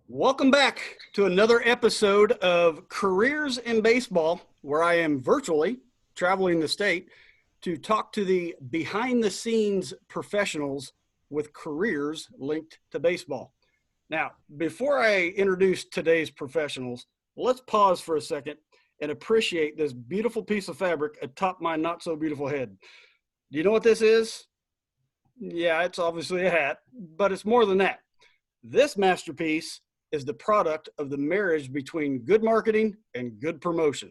Welcome back to another episode of Careers in Baseball, where I am virtually traveling the state to talk to the behind the scenes professionals with careers linked to baseball. Now, before I introduce today's professionals, let's pause for a second and appreciate this beautiful piece of fabric atop my not so beautiful head. Do you know what this is? Yeah, it's obviously a hat, but it's more than that. This masterpiece is the product of the marriage between good marketing and good promotion.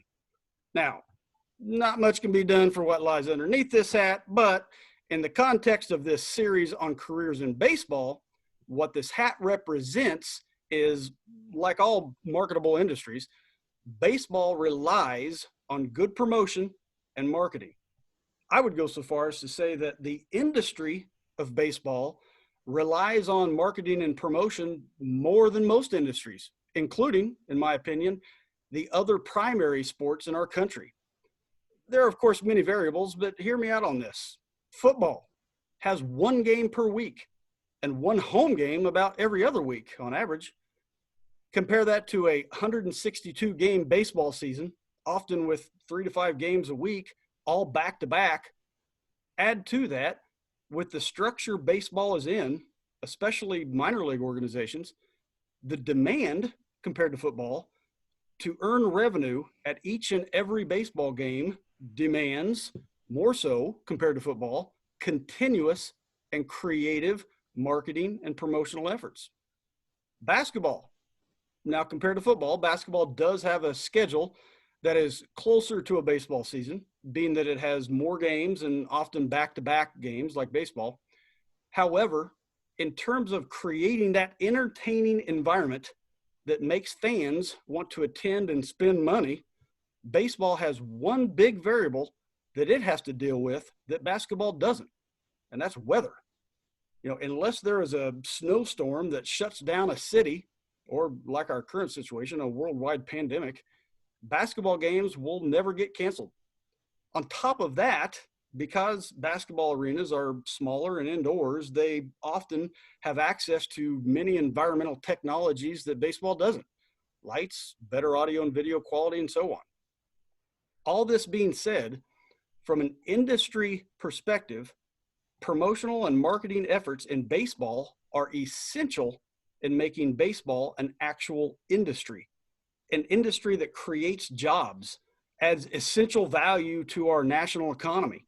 Now, not much can be done for what lies underneath this hat, but in the context of this series on careers in baseball, what this hat represents is, like all marketable industries, baseball relies on good promotion and marketing. I would go so far as to say that the industry of baseball relies on marketing and promotion more than most industries, including, in my opinion, the other primary sports in our country. There are, of course, many variables, but hear me out on this. Football has one game per week and one home game about every other week on average. Compare that to a 162 game baseball season, often with 3 to 5 games a week, all back to back. Add to that, with the structure baseball is in, especially minor league organizations, the demand compared to football to earn revenue at each and every baseball game demands, more so compared to football, continuous and creative marketing and promotional efforts. Basketball. Now, compared to football, basketball does have a schedule that is closer to a baseball season, being that it has more games and often back-to-back games like baseball. However, in terms of creating that entertaining environment that makes fans want to attend and spend money, baseball has one big variable that it has to deal with that basketball doesn't, and that's weather. Unless there is a snowstorm that shuts down a city, or like our current situation, a worldwide pandemic, basketball games will never get canceled. On top of that, because basketball arenas are smaller and indoors, they often have access to many environmental technologies that baseball doesn't. Lights, better audio and video quality, and so on. All this being said, from an industry perspective, promotional and marketing efforts in baseball are essential in making baseball an actual industry, an industry that creates jobs, adds essential value to our national economy.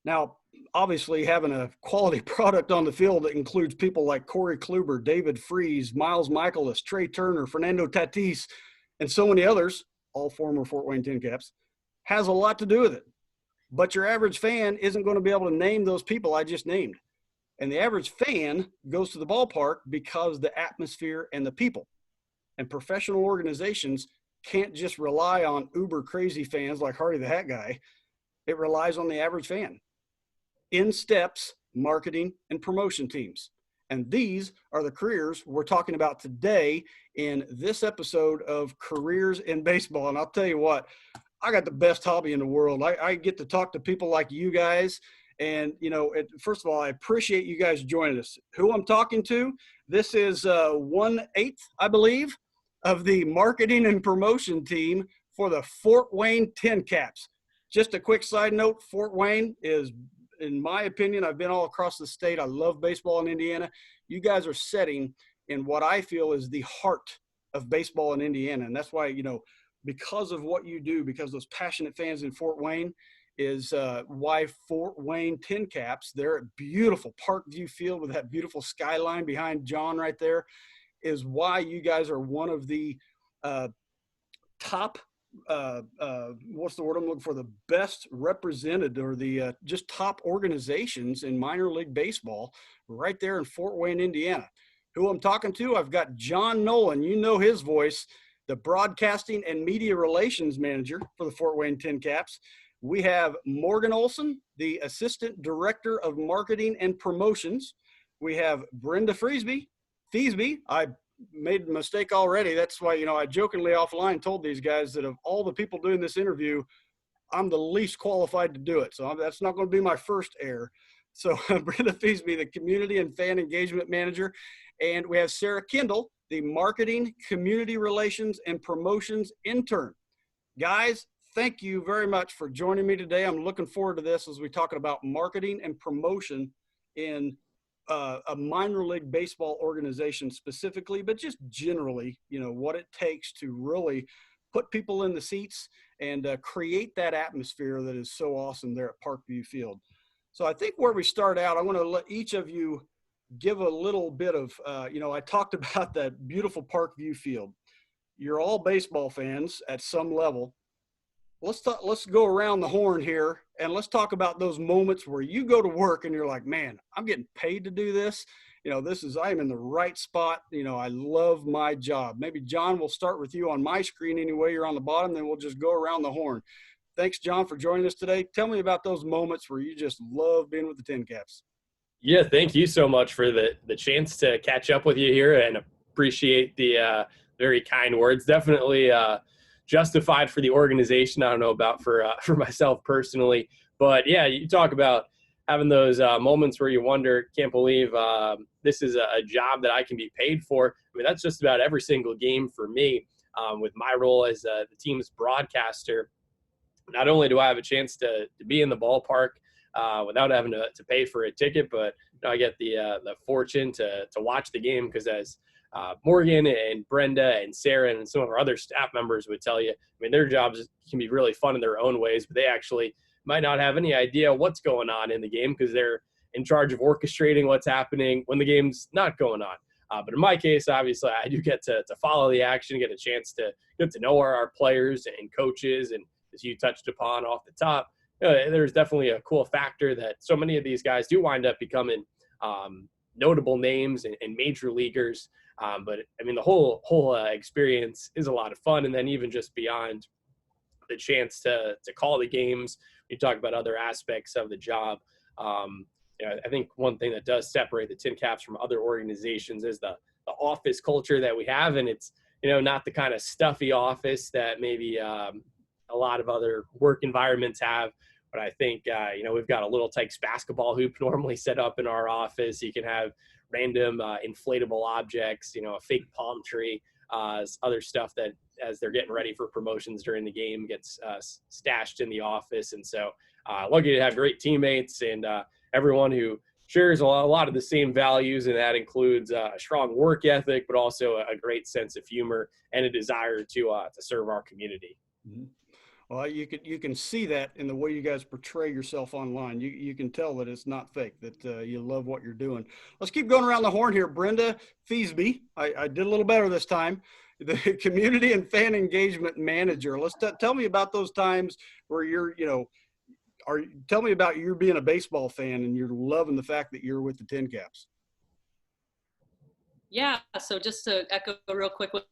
Now, obviously, having a quality product on the field that includes people like Corey Kluber, David Freese, Miles Michaelis, Trey Turner, Fernando Tatis, and so many others, all former Fort Wayne Tin Caps, has a lot to do with it. But your average fan isn't going to be able to name those people I just named. And the average fan goes to the ballpark because the atmosphere and the people. And professional organizations can't just rely on uber crazy fans like Hardy the Hat Guy. It relies on the average fan. In steps marketing and promotion teams. And these are the careers we're talking about today in this episode of Careers in Baseball. And I'll tell you what, I got the best hobby in the world. I get to talk to people like you guys. And, first of all, I appreciate you guys joining us. Who I'm talking to, this is 1/8, I believe, of the marketing and promotion team for the Fort Wayne Tin Caps. Just a quick side note, Fort Wayne is, in my opinion, I've been all across the state. I love baseball in Indiana. You guys are setting in what I feel is the heart of baseball in Indiana. And that's why, because of what you do, because those passionate fans in Fort Wayne is why Fort Wayne Tin Caps, they're at beautiful Parkview Field with that beautiful skyline behind John right there, is why you guys are one of the top what's the word I'm looking for? The best represented, or the just top organizations in minor league baseball right there in Fort Wayne, Indiana. Who I'm talking to, I've got John Nolan. You know his voice, the broadcasting and media relations manager for the Fort Wayne Tin Caps. We have Morgan Olson, the assistant director of marketing and promotions. We have Brenda Feesby. I made a mistake already. That's why, I jokingly offline told these guys that of all the people doing this interview, I'm the least qualified to do it. So that's not going to be my first error. So Brenda Feesby, the community and fan engagement manager. And we have Sarah Kendall, the Marketing, Community Relations, and Promotions intern. Guys, thank you very much for joining me today. I'm looking forward to this as we talk about marketing and promotion in a minor league baseball organization specifically, but just generally, what it takes to really put people in the seats and create that atmosphere that is so awesome there at Parkview Field. So I think where we start out, I want to let each of you give a little bit of, I talked about that beautiful Parkview Field. You're all baseball fans at some level. Let's go around the horn here and let's talk about those moments where you go to work and you're like, man, I'm getting paid to do this. I am in the right spot. I love my job. Maybe John, we'll start with you on my screen anyway. You're on the bottom, then we'll just go around the horn. Thanks, John, for joining us today. Tell me about those moments where you just love being with the Tin Caps. Yeah, thank you so much for the chance to catch up with you here, and appreciate the very kind words. Definitely justified for the organization. I don't know about for myself personally, but yeah, you talk about having those moments where you wonder, can't believe this is a job that I can be paid for. I mean, that's just about every single game for me. With my role as the team's broadcaster, not only do I have a chance to be in the ballpark without having to pay for a ticket, but I get the fortune to watch the game, because as Morgan and Brenda and Sarah and some of our other staff members would tell you, I mean, their jobs can be really fun in their own ways, but they actually might not have any idea what's going on in the game because they're in charge of orchestrating what's happening when the game's not going on. But in my case, obviously, I do get to follow the action, get a chance to get to know our players and coaches. And as you touched upon off the top, there's definitely a cool factor that so many of these guys do wind up becoming notable names and major leaguers. But I mean, the whole experience is a lot of fun. And then even just beyond the chance to call the games, you talk about other aspects of the job. I think one thing that does separate the Tin Caps from other organizations is the office culture that we have. And it's, not the kind of stuffy office that maybe a lot of other work environments have. But I think, we've got a little Tykes basketball hoop normally set up in our office. You can have random inflatable objects, a fake palm tree, other stuff that as they're getting ready for promotions during the game gets stashed in the office. And so lucky to have great teammates and everyone who shares a lot of the same values, and that includes a strong work ethic, but also a great sense of humor and a desire to serve our community. Mm-hmm. Well, you can see that in the way you guys portray yourself online. You can tell that it's not fake, that you love what you're doing. Let's keep going around the horn here. Brenda Feasby, I did a little better this time. The Community and Fan Engagement Manager. Let's tell me about those times where you're, tell me about you being a baseball fan and you're loving the fact that you're with the Tin Caps. Yeah, so just to echo real quick what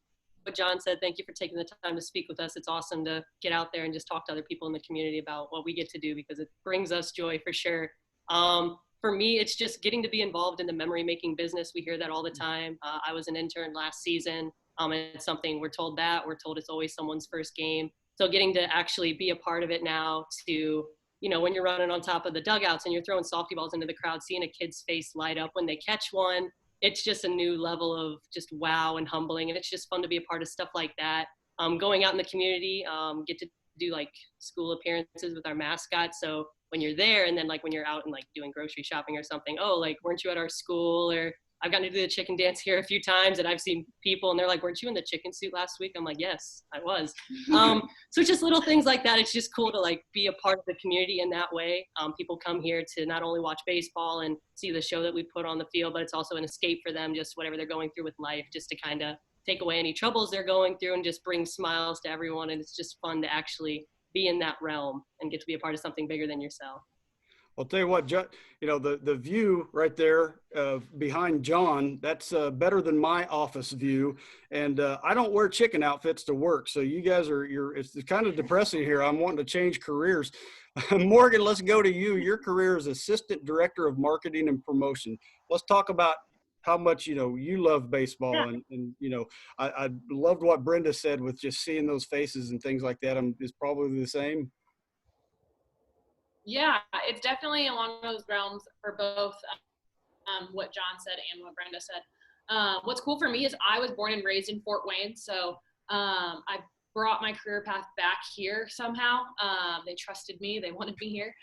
John said, thank you for taking the time to speak with us. It's awesome to get out there and just talk to other people in the community about what we get to do, because it brings us joy for sure. For me, it's just getting to be involved in the memory making business. We hear that all the time. I was an intern last season. And it's something we're told it's always someone's first game. So getting to actually be a part of it now, to, when you're running on top of the dugouts and you're throwing softy balls into the crowd, seeing a kid's face light up when they catch one, it's just a new level of just wow and humbling. And it's just fun to be a part of stuff like that. Going out in the community, get to do like school appearances with our mascot. So when you're there, and then like when you're out and like doing grocery shopping or something, oh, like, weren't you at our school? Or I've gotten to do the chicken dance here a few times, and I've seen people and they're like, weren't you in the chicken suit last week? I'm like, yes, I was. So just little things like that. It's just cool to like be a part of the community in that way. People come here to not only watch baseball and see the show that we put on the field, but it's also an escape for them, just whatever they're going through with life, just to kind of take away any troubles they're going through and just bring smiles to everyone. And it's just fun to actually be in that realm and get to be a part of something bigger than yourself. I'll tell you what, the view right there behind John, that's better than my office view. And I don't wear chicken outfits to work. So you guys it's kind of depressing here. I'm wanting to change careers. Morgan, let's go to you. Your career as Assistant Director of Marketing and Promotion. Let's talk about how much, you love baseball. Yeah. And I loved what Brenda said with just seeing those faces and things like that. Is probably the same. Yeah, it's definitely along those realms for both what John said and what Brenda said. What's cool for me is I was born and raised in Fort Wayne, so I brought my career path back here somehow. They trusted me. They wanted me here.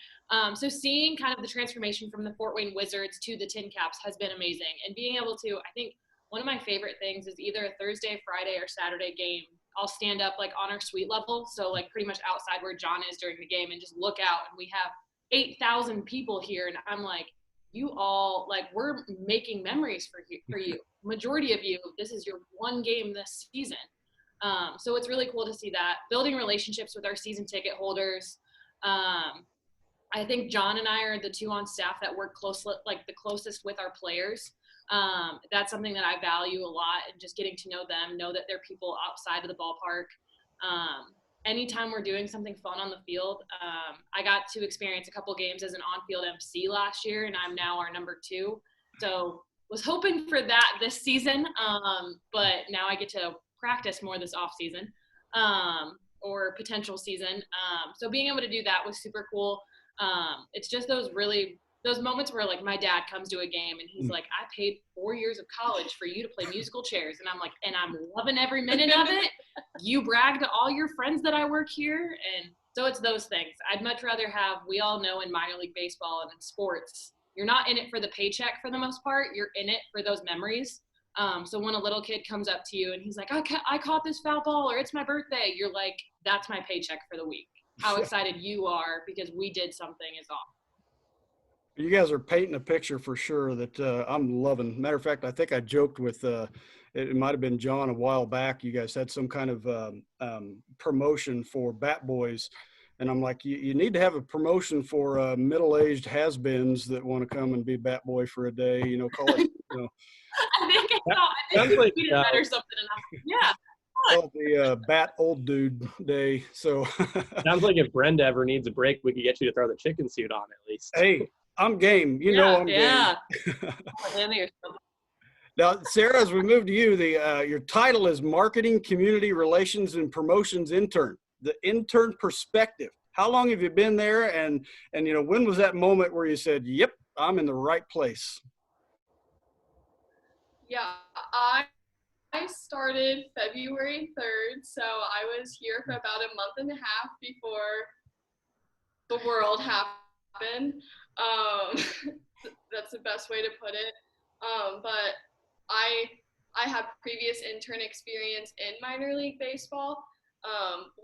So seeing kind of the transformation from the Fort Wayne Wizards to the Tin Caps has been amazing. And being able to, I think one of my favorite things is either a Thursday, Friday, or Saturday game. I'll stand up like on our suite level, so like pretty much outside where John is during the game, and just look out, and we have 8,000 people here, and I'm like, you all, like, we're making memories for you. Majority of you, this is your one game this season. So it's really cool to see that. Building relationships with our season ticket holders. I think John and I are the two on staff that work the closest with our players. That's something that I value a lot, and just getting to know them, know that they're people outside of the ballpark. Anytime we're doing something fun on the field, I got to experience a couple games as an on-field MC last year, and I'm now our number 2. So was hoping for that this season, but now I get to practice more this off season, or potential season. So being able to do that was super cool. It's just those moments where like my dad comes to a game and he's like, I paid 4 years of college for you to play musical chairs. And I'm like, and I'm loving every minute of it. You brag to all your friends that I work here. And so it's those things. I'd much rather we all know in minor league baseball and in sports, you're not in it for the paycheck for the most part. You're in it for those memories. So when a little kid comes up to you and he's like, I caught this foul ball, or it's my birthday, you're like, that's my paycheck for the week. How excited you are because we did something is awesome. You guys are painting a picture for sure that I'm loving. Matter of fact, I think I joked with, it might have been John a while back. You guys had some kind of promotion for Bat Boys. And I'm like, you need to have a promotion for middle-aged has-beens that want to come and be Bat Boy for a day, call it, I think we did better something enough. Yeah. Call it the Bat Old Dude Day. So sounds like if Brenda ever needs a break, we could get you to throw the chicken suit on at least. Hey, I'm game. I'm game. Now, Sarah, as we move to you, your title is Marketing, Community Relations, and Promotions Intern. The intern perspective. How long have you been there? And when was that moment where you said, yep, I'm in the right place? Yeah, I started February 3rd, so I was here for about a month and a half before the world happened. That's the best way to put it. But I had previous intern experience in minor league baseball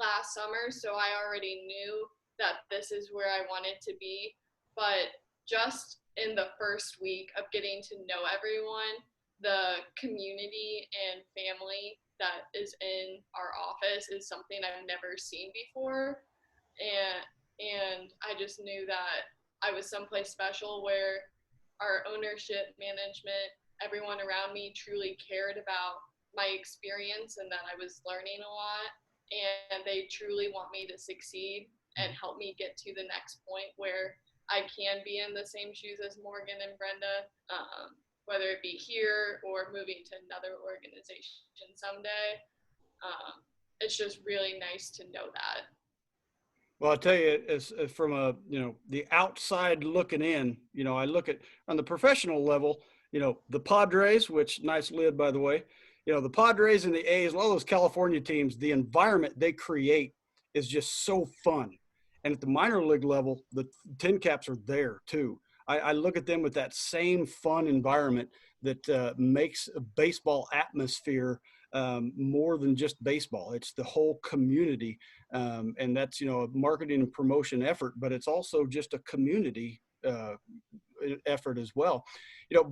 last summer, so I already knew that this is where I wanted to be. But just in the first week of getting to know everyone, the community and family that is in our office is something I've never seen before. And I just knew that I was someplace special where our ownership, management, everyone around me truly cared about my experience and that I was learning a lot. And they truly want me to succeed and help me get to the next point where I can be in the same shoes as Morgan and Brenda, whether it be here or moving to another organization someday. It's just really nice to know that. Well, I'll tell you, as from the outside looking in, I look at on the professional level, the Padres, which nice lid, by the way, the Padres and the A's, a lot of those California teams, the environment they create is just so fun. And at the minor league level, the Tin Caps are there too. I look at them with that same fun environment that makes a baseball atmosphere more than just baseball. It's the whole community. And that's, a marketing and promotion effort, but it's also just a community effort as well.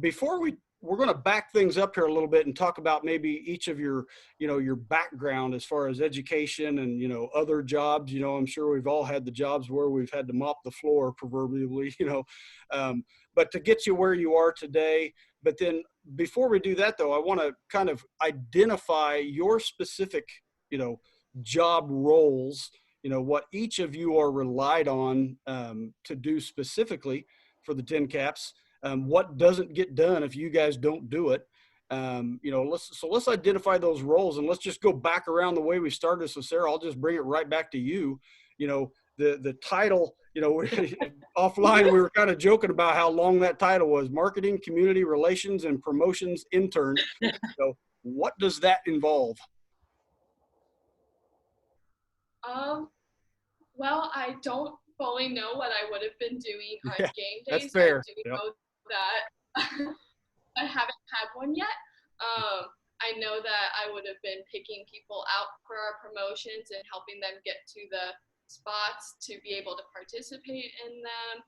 Before we're going to back things up here a little bit and talk about maybe each of your background as far as education and, other jobs. I'm sure we've all had the jobs where we've had to mop the floor proverbially, but to get you where you are today. But then before we do that, though, I want to kind of identify your specific, job roles, what each of you are relied on to do specifically for the Tin Caps. What doesn't get done if you guys don't do it. Let's identify those roles, and let's just go back around the way we started. So Sarah, I'll just bring it right back to you. the title, offline, we were kind of joking about how long that title was: marketing, community relations, and promotions intern. So what does that involve? Well, I don't fully know what I would have been doing on Yeah, game that's days. fair. I do Yep. know that I haven't had one yet. I know that I would have been picking people out for our promotions and helping them get to the spots to be able to participate in them,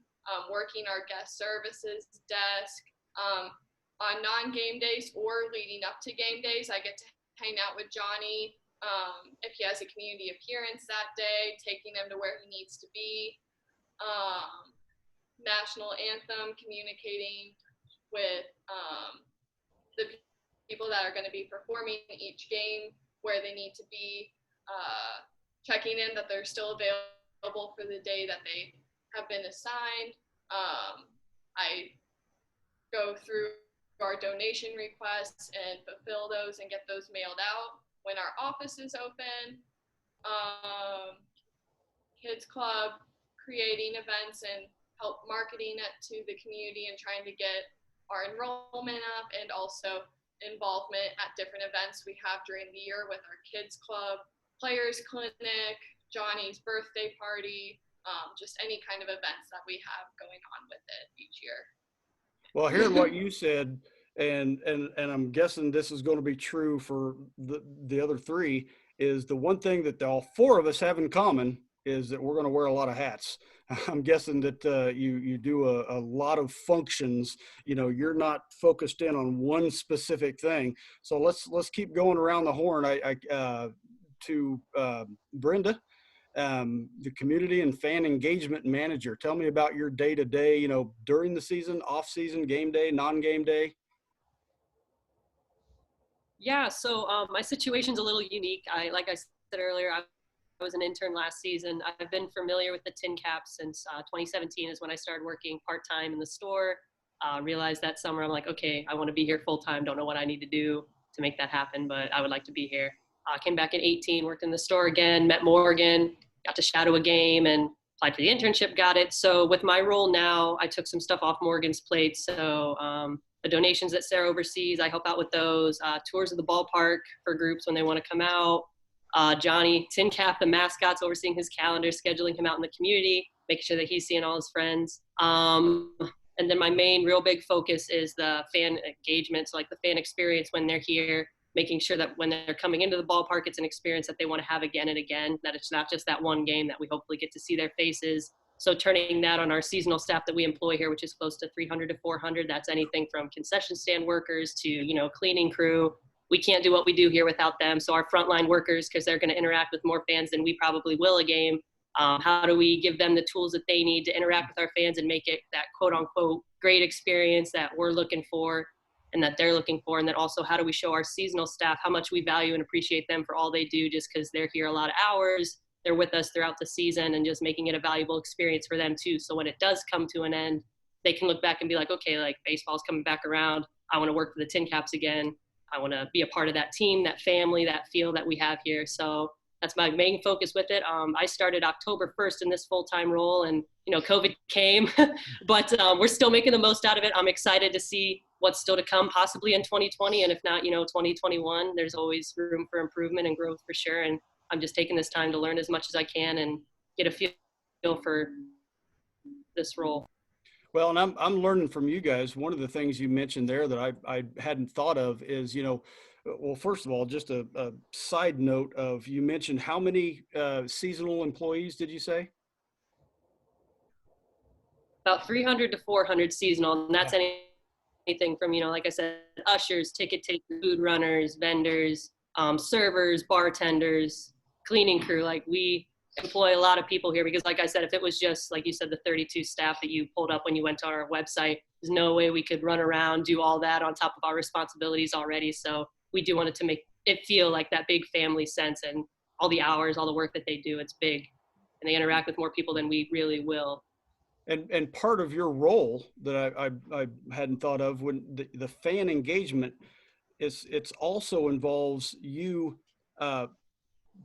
working our guest services desk. On non-game days or leading up to game days, I get to hang out with Johnny. If he has a community appearance that day, taking him to where he needs to be. National anthem, communicating with the people that are going to be performing each game, where they need to be, checking in that they're still available for the day that they have been assigned. I go through our donation requests and fulfill those and get those mailed out when our office is open. Kids Club, creating events and help marketing it to the community and trying to get our enrollment up, and also involvement at different events we have during the year with our Kids Club, Players Clinic, Johnny's birthday party, just any kind of events that we have going on with it each year. Well, hearing what you said, and I'm guessing this is going to be true for the other three, is the one thing that all four of us have in common is that we're going to wear a lot of hats. I'm guessing that you do a lot of functions. You're not focused in on one specific thing. So let's keep going around the horn. To Brenda, the community and fan engagement manager. Tell me about your day to day. During the season, off season, game day, non-game day. Yeah, so my situation's a little unique. Like I said earlier, I was an intern last season. I've been familiar with the Tin Caps since 2017 is when I started working part-time in the store. Realized that summer, I'm like, okay, I want to be here full-time. Don't know what I need to do to make that happen, but I would like to be here. Came back in 18, worked in the store again, met Morgan, got to shadow a game and applied for the internship, got it. So with my role now, I took some stuff off Morgan's plate. So the donations that Sarah oversees, I help out with those. Tours of the ballpark for groups when they want to come out. Johnny, Tin Cap, the mascot's overseeing his calendar, scheduling him out in the community, making sure that he's seeing all his friends. And then my main real big focus is the fan engagement. So like the fan experience when they're here, making sure that when they're coming into the ballpark, it's an experience that they want to have again and again, that it's not just that one game, that we hopefully get to see their faces. So turning that on our seasonal staff that we employ here, which is close to 300 to 400, that's anything from concession stand workers to, cleaning crew. We can't do what we do here without them. So our frontline workers, because they're going to interact with more fans than we probably will a game, how do we give them the tools that they need to interact with our fans and make it that quote unquote great experience that we're looking for and that they're looking for? And then also, how do we show our seasonal staff how much we value and appreciate them for all they do, just because they're here a lot of hours, they're with us throughout the season, and just making it a valuable experience for them too. So when it does come to an end, they can look back and be like, okay, like baseball's coming back around. I want to work for the Tin Caps again. I want to be a part of that team, that family, that feel that we have here. So that's my main focus with it. I started October 1st in this full-time role, and COVID came, but we're still making the most out of it. I'm excited to see what's still to come, possibly in 2020, and if not, 2021. There's always room for improvement and growth for sure. And I'm just taking this time to learn as much as I can and get a feel for this role. Well, and I'm learning from you guys. One of the things you mentioned there that I hadn't thought of is, well, first of all, just a side note of, you mentioned how many seasonal employees did you say? About 300 to 400 seasonal, and that's anything from, like I said, ushers, ticket takers, food runners, vendors, servers, bartenders, cleaning crew. Like, we employ a lot of people here because, like I said, if it was just, like you said, the 32 staff that you pulled up when you went to our website, there's no way we could run around, do all that on top of our responsibilities already. So we do want it to make it feel like that big family sense, and all the hours, all the work that they do, it's big, and they interact with more people than we really will. And part of your role that I hadn't thought of, when the fan engagement, it's also involves you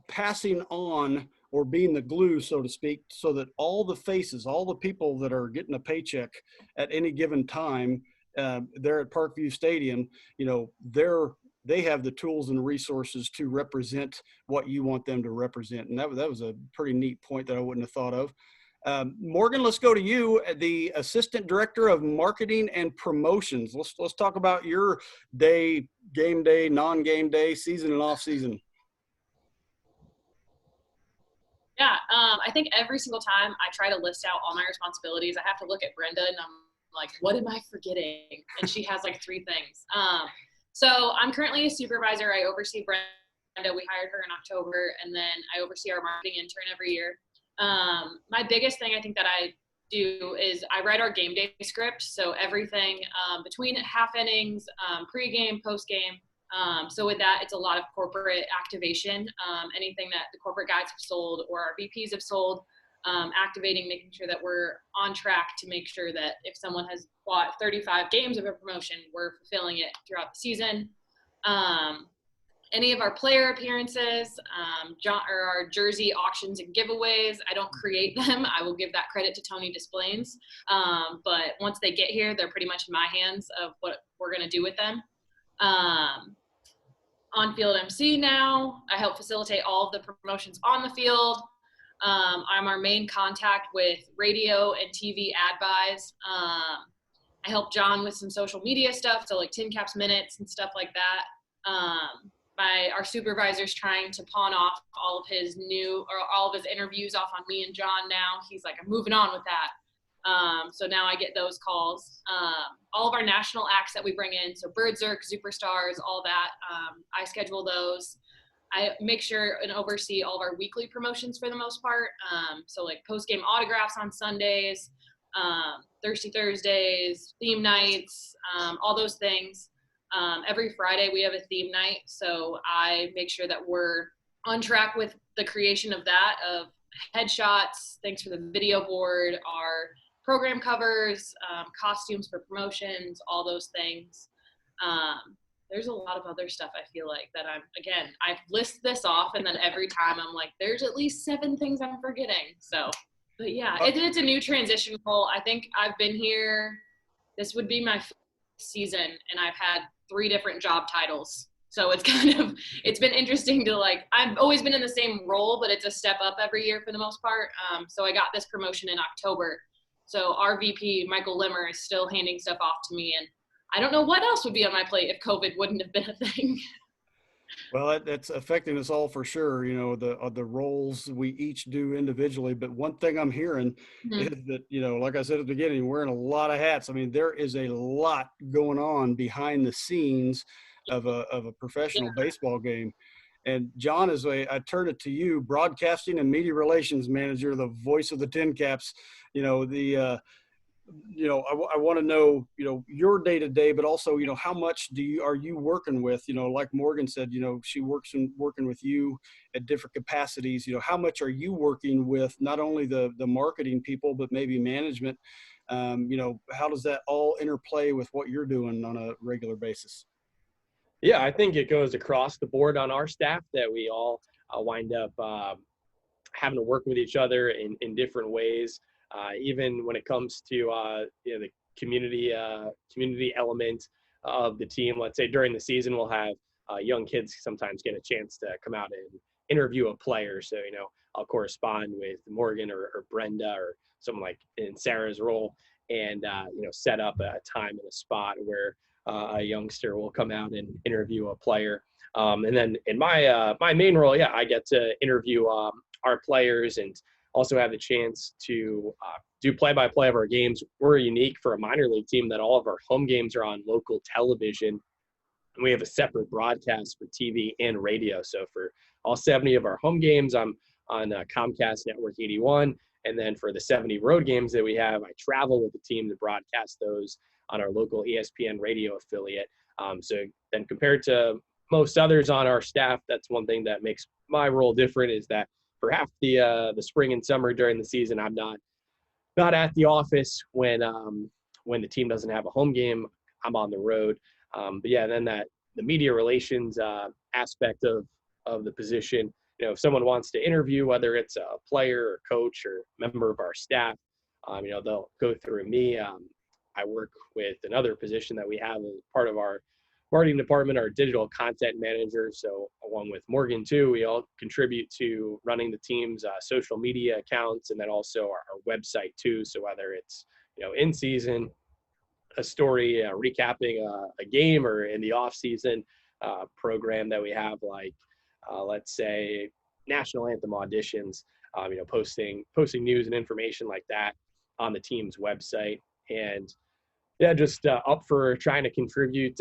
passing on or being the glue, so to speak, so that all the faces, all the people that are getting a paycheck at any given time there at Parkview Stadium, they have the tools and resources to represent what you want them to represent. And that was a pretty neat point that I wouldn't have thought of. Morgan, let's go to you, the Assistant Director of Marketing and Promotions. Let's talk about your day, game day, non-game day, season and off season. Yeah, I think every single time I try to list out all my responsibilities, I have to look at Brenda and I'm like, what am I forgetting? And she has like 3 things. So I'm currently a supervisor. I oversee Brenda. We hired her in October, and then I oversee our marketing intern every year. My biggest thing I think that I do is I write our game day script. So everything between half innings, pregame, postgame. So with that, it's a lot of corporate activation. Anything that the corporate guys have sold or our VPs have sold, activating, making sure that we're on track to make sure that if someone has bought 35 games of a promotion, we're fulfilling it throughout the season. Any of our player appearances, or our jersey auctions and giveaways, I don't create them. I will give that credit to Tony Displains. But once they get here, they're pretty much in my hands of what we're going to do with them. On-field MC now. I help facilitate all of the promotions on the field. I'm our main contact with radio and TV ad buys. I help John with some social media stuff, so like Tin Caps minutes and stuff like that. Our supervisor's trying to pawn off all of his interviews off on me and John now. He's like, I'm moving on with that. So now I get those calls. All of our national acts that we bring in, so Birdzerk, Superstars, all that, I schedule those. I make sure and oversee all of our weekly promotions for the most part. So like post-game autographs on Sundays, Thirsty Thursdays, theme nights, all those things. Every Friday we have a theme night, so I make sure that we're on track with the creation of that, of headshots, thanks for the video board, our program covers, costumes for promotions, all those things. There's a lot of other stuff I feel like that I list this off, and then every time I'm like, there's at least 7 things I'm forgetting. So, but yeah, it's a new transition role. I think I've been here, this would be my 5th season, and I've had 3 different job titles. So it's been interesting to I've always been in the same role, but it's a step up every year for the most part. So I got this promotion in October. So our VP, Michael Limmer, is still handing stuff off to me, and I don't know what else would be on my plate if COVID wouldn't have been a thing. Well, that's affecting us all for sure. The roles we each do individually. But one thing I'm hearing is that, like I said at the beginning, you're wearing a lot of hats. I mean, there is a lot going on behind the scenes of a professional baseball game. And John, I turn it to you, broadcasting and media relations manager, the voice of the Tin Caps, I want to know, your day to day, but also, how much are you working with, like Morgan said, she working with you at different capacities, how much are you working with not only the marketing people, but maybe management? How does that all interplay with what you're doing on a regular basis? Yeah, I think it goes across the board on our staff that we all wind up having to work with each other in different ways. Even when it comes to the community element of the team. Let's say during the season, we'll have young kids sometimes get a chance to come out and interview a player. So, I'll correspond with Morgan or Brenda or someone like in Sarah's role and, set up a time and a spot where a youngster will come out and interview a player. And then in my main role, I get to interview our players and also have the chance to do play-by-play of our games. We're unique for a minor league team that all of our home games are on local television. And we have a separate broadcast for TV and radio. So for all 70 of our home games, I'm on Comcast Network 81. And then for the 70 road games that we have, I travel with the team to broadcast those on our local ESPN radio affiliate. So then compared to most others on our staff, that's one thing that makes my role different, is that for half the spring and summer during the season, I'm not at the office when the team doesn't have a home game. I'm on the road. But then the media relations aspect of the position if someone wants to interview, whether it's a player or coach or member of our staff, they'll go through me. I work with another position that we have as part of our marketing department, our digital content manager. So along with Morgan too, we all contribute to running the team's social media accounts, and then also our website too. So whether it's, in season, a story recapping a game, or in the off season program that we have, like let's say national anthem auditions, posting news and information like that on the team's website. And yeah, just up for trying to contribute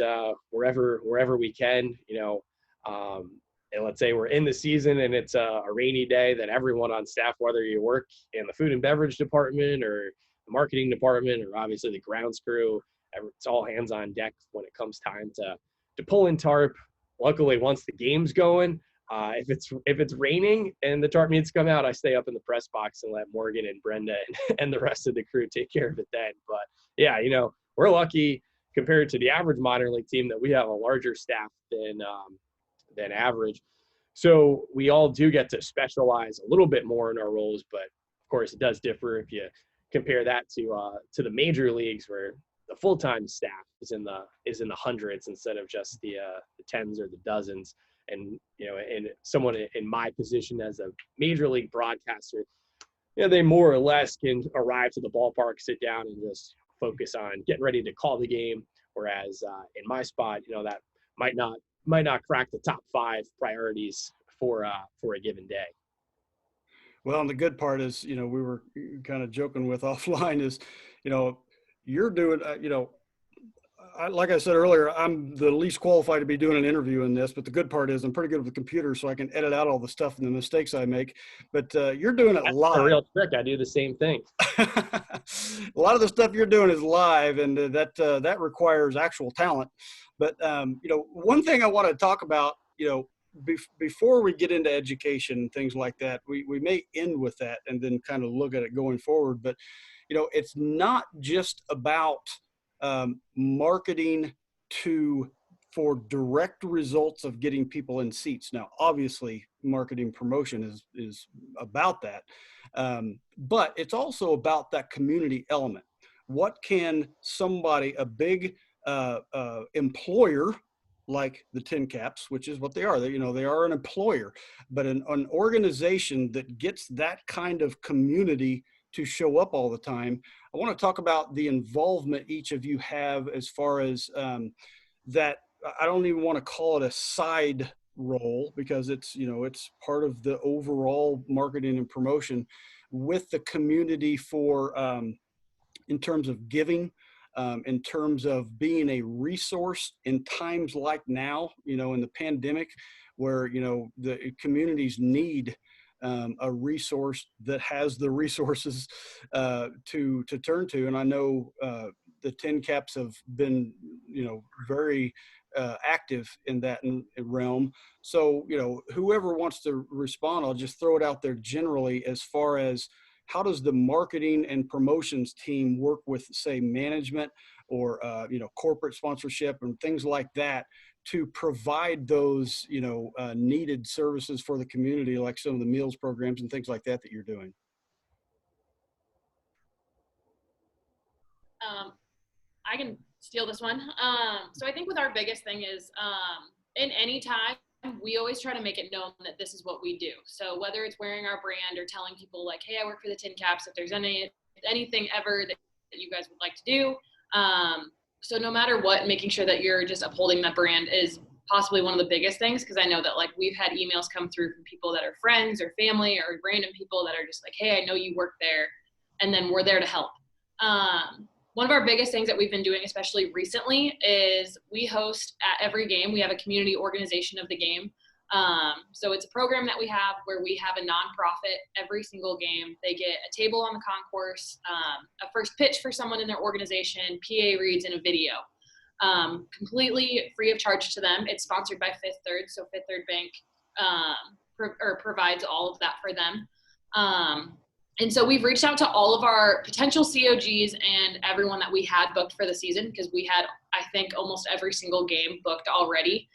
wherever we can, and let's say we're in the season and it's a rainy day, then everyone on staff, whether you work in the food and beverage department or the marketing department, or obviously the grounds crew, it's all hands on deck when it comes time to pull in tarp. Luckily, once the game's going, if it's raining and the tarp needs to come out, I stay up in the press box and let Morgan and Brenda and the rest of the crew take care of it then. But yeah, we're lucky compared to the average minor league team that we have a larger staff than average. So we all do get to specialize a little bit more in our roles, but of course it does differ if you compare that to the major leagues, where the full-time staff is in the hundreds instead of just the tens or the dozens. And and someone in my position as a major league broadcaster, they more or less can arrive to the ballpark, sit down, and just focus on getting ready to call the game. Whereas in my spot, that might not crack the top 5 priorities for a given day. Well, and the good part is, we were kind of joking with offline is, you're doing, like I said earlier, I'm the least qualified to be doing an interview in this, but the good part is I'm pretty good with the computer, so I can edit out all the stuff and the mistakes I make. But you're doing it live. A real trick. I do the same thing. A lot of the stuff you're doing is live, and that requires actual talent. But one thing I want to talk about, before we get into education and things like that, we may end with that and then kind of look at it going forward. But it's not just about marketing for direct results of getting people in seats. Now, obviously, marketing promotion is about that, but it's also about that community element. What can a big employer like the Tin Caps, which is what they are, they are an employer, but an organization that gets that kind of community to show up all the time. I want to talk about the involvement each of you have as far as that. I don't even want to call it a side role, because it's part of the overall marketing and promotion with the community for in terms of giving, in terms of being a resource in times like now, in the pandemic, where the communities need a resource that has the resources to turn to. And I know the Tin Caps have been, very active in that realm. So, whoever wants to respond, I'll just throw it out there generally as far as how does the marketing and promotions team work with, say, management or, corporate sponsorship and things like that to provide those, needed services for the community, like some of the meals programs and things like that you're doing? I can steal this one. So I think with our biggest thing is in any time, we always try to make it known that this is what we do. So whether it's wearing our brand or telling people like, hey, I work for the Tin Caps, if there's anything ever that you guys would like to do. So no matter what, making sure that you're just upholding that brand is possibly one of the biggest things, because I know that like we've had emails come through from people that are friends or family or random people that are just like, hey, I know you work there, and then we're there to help. One of our biggest things that we've been doing, especially recently, is we host at every game. We have a community organization of the game. So it's a program that we have where we have a nonprofit every single game. They get a table on the concourse, a first pitch for someone in their organization, PA reads, and a video. Completely free of charge to them. It's sponsored by Fifth Third, so Fifth Third Bank provides all of that for them. And so we've reached out to all of our potential COGs and everyone that we had booked for the season, because we had, I think, almost every single game booked already.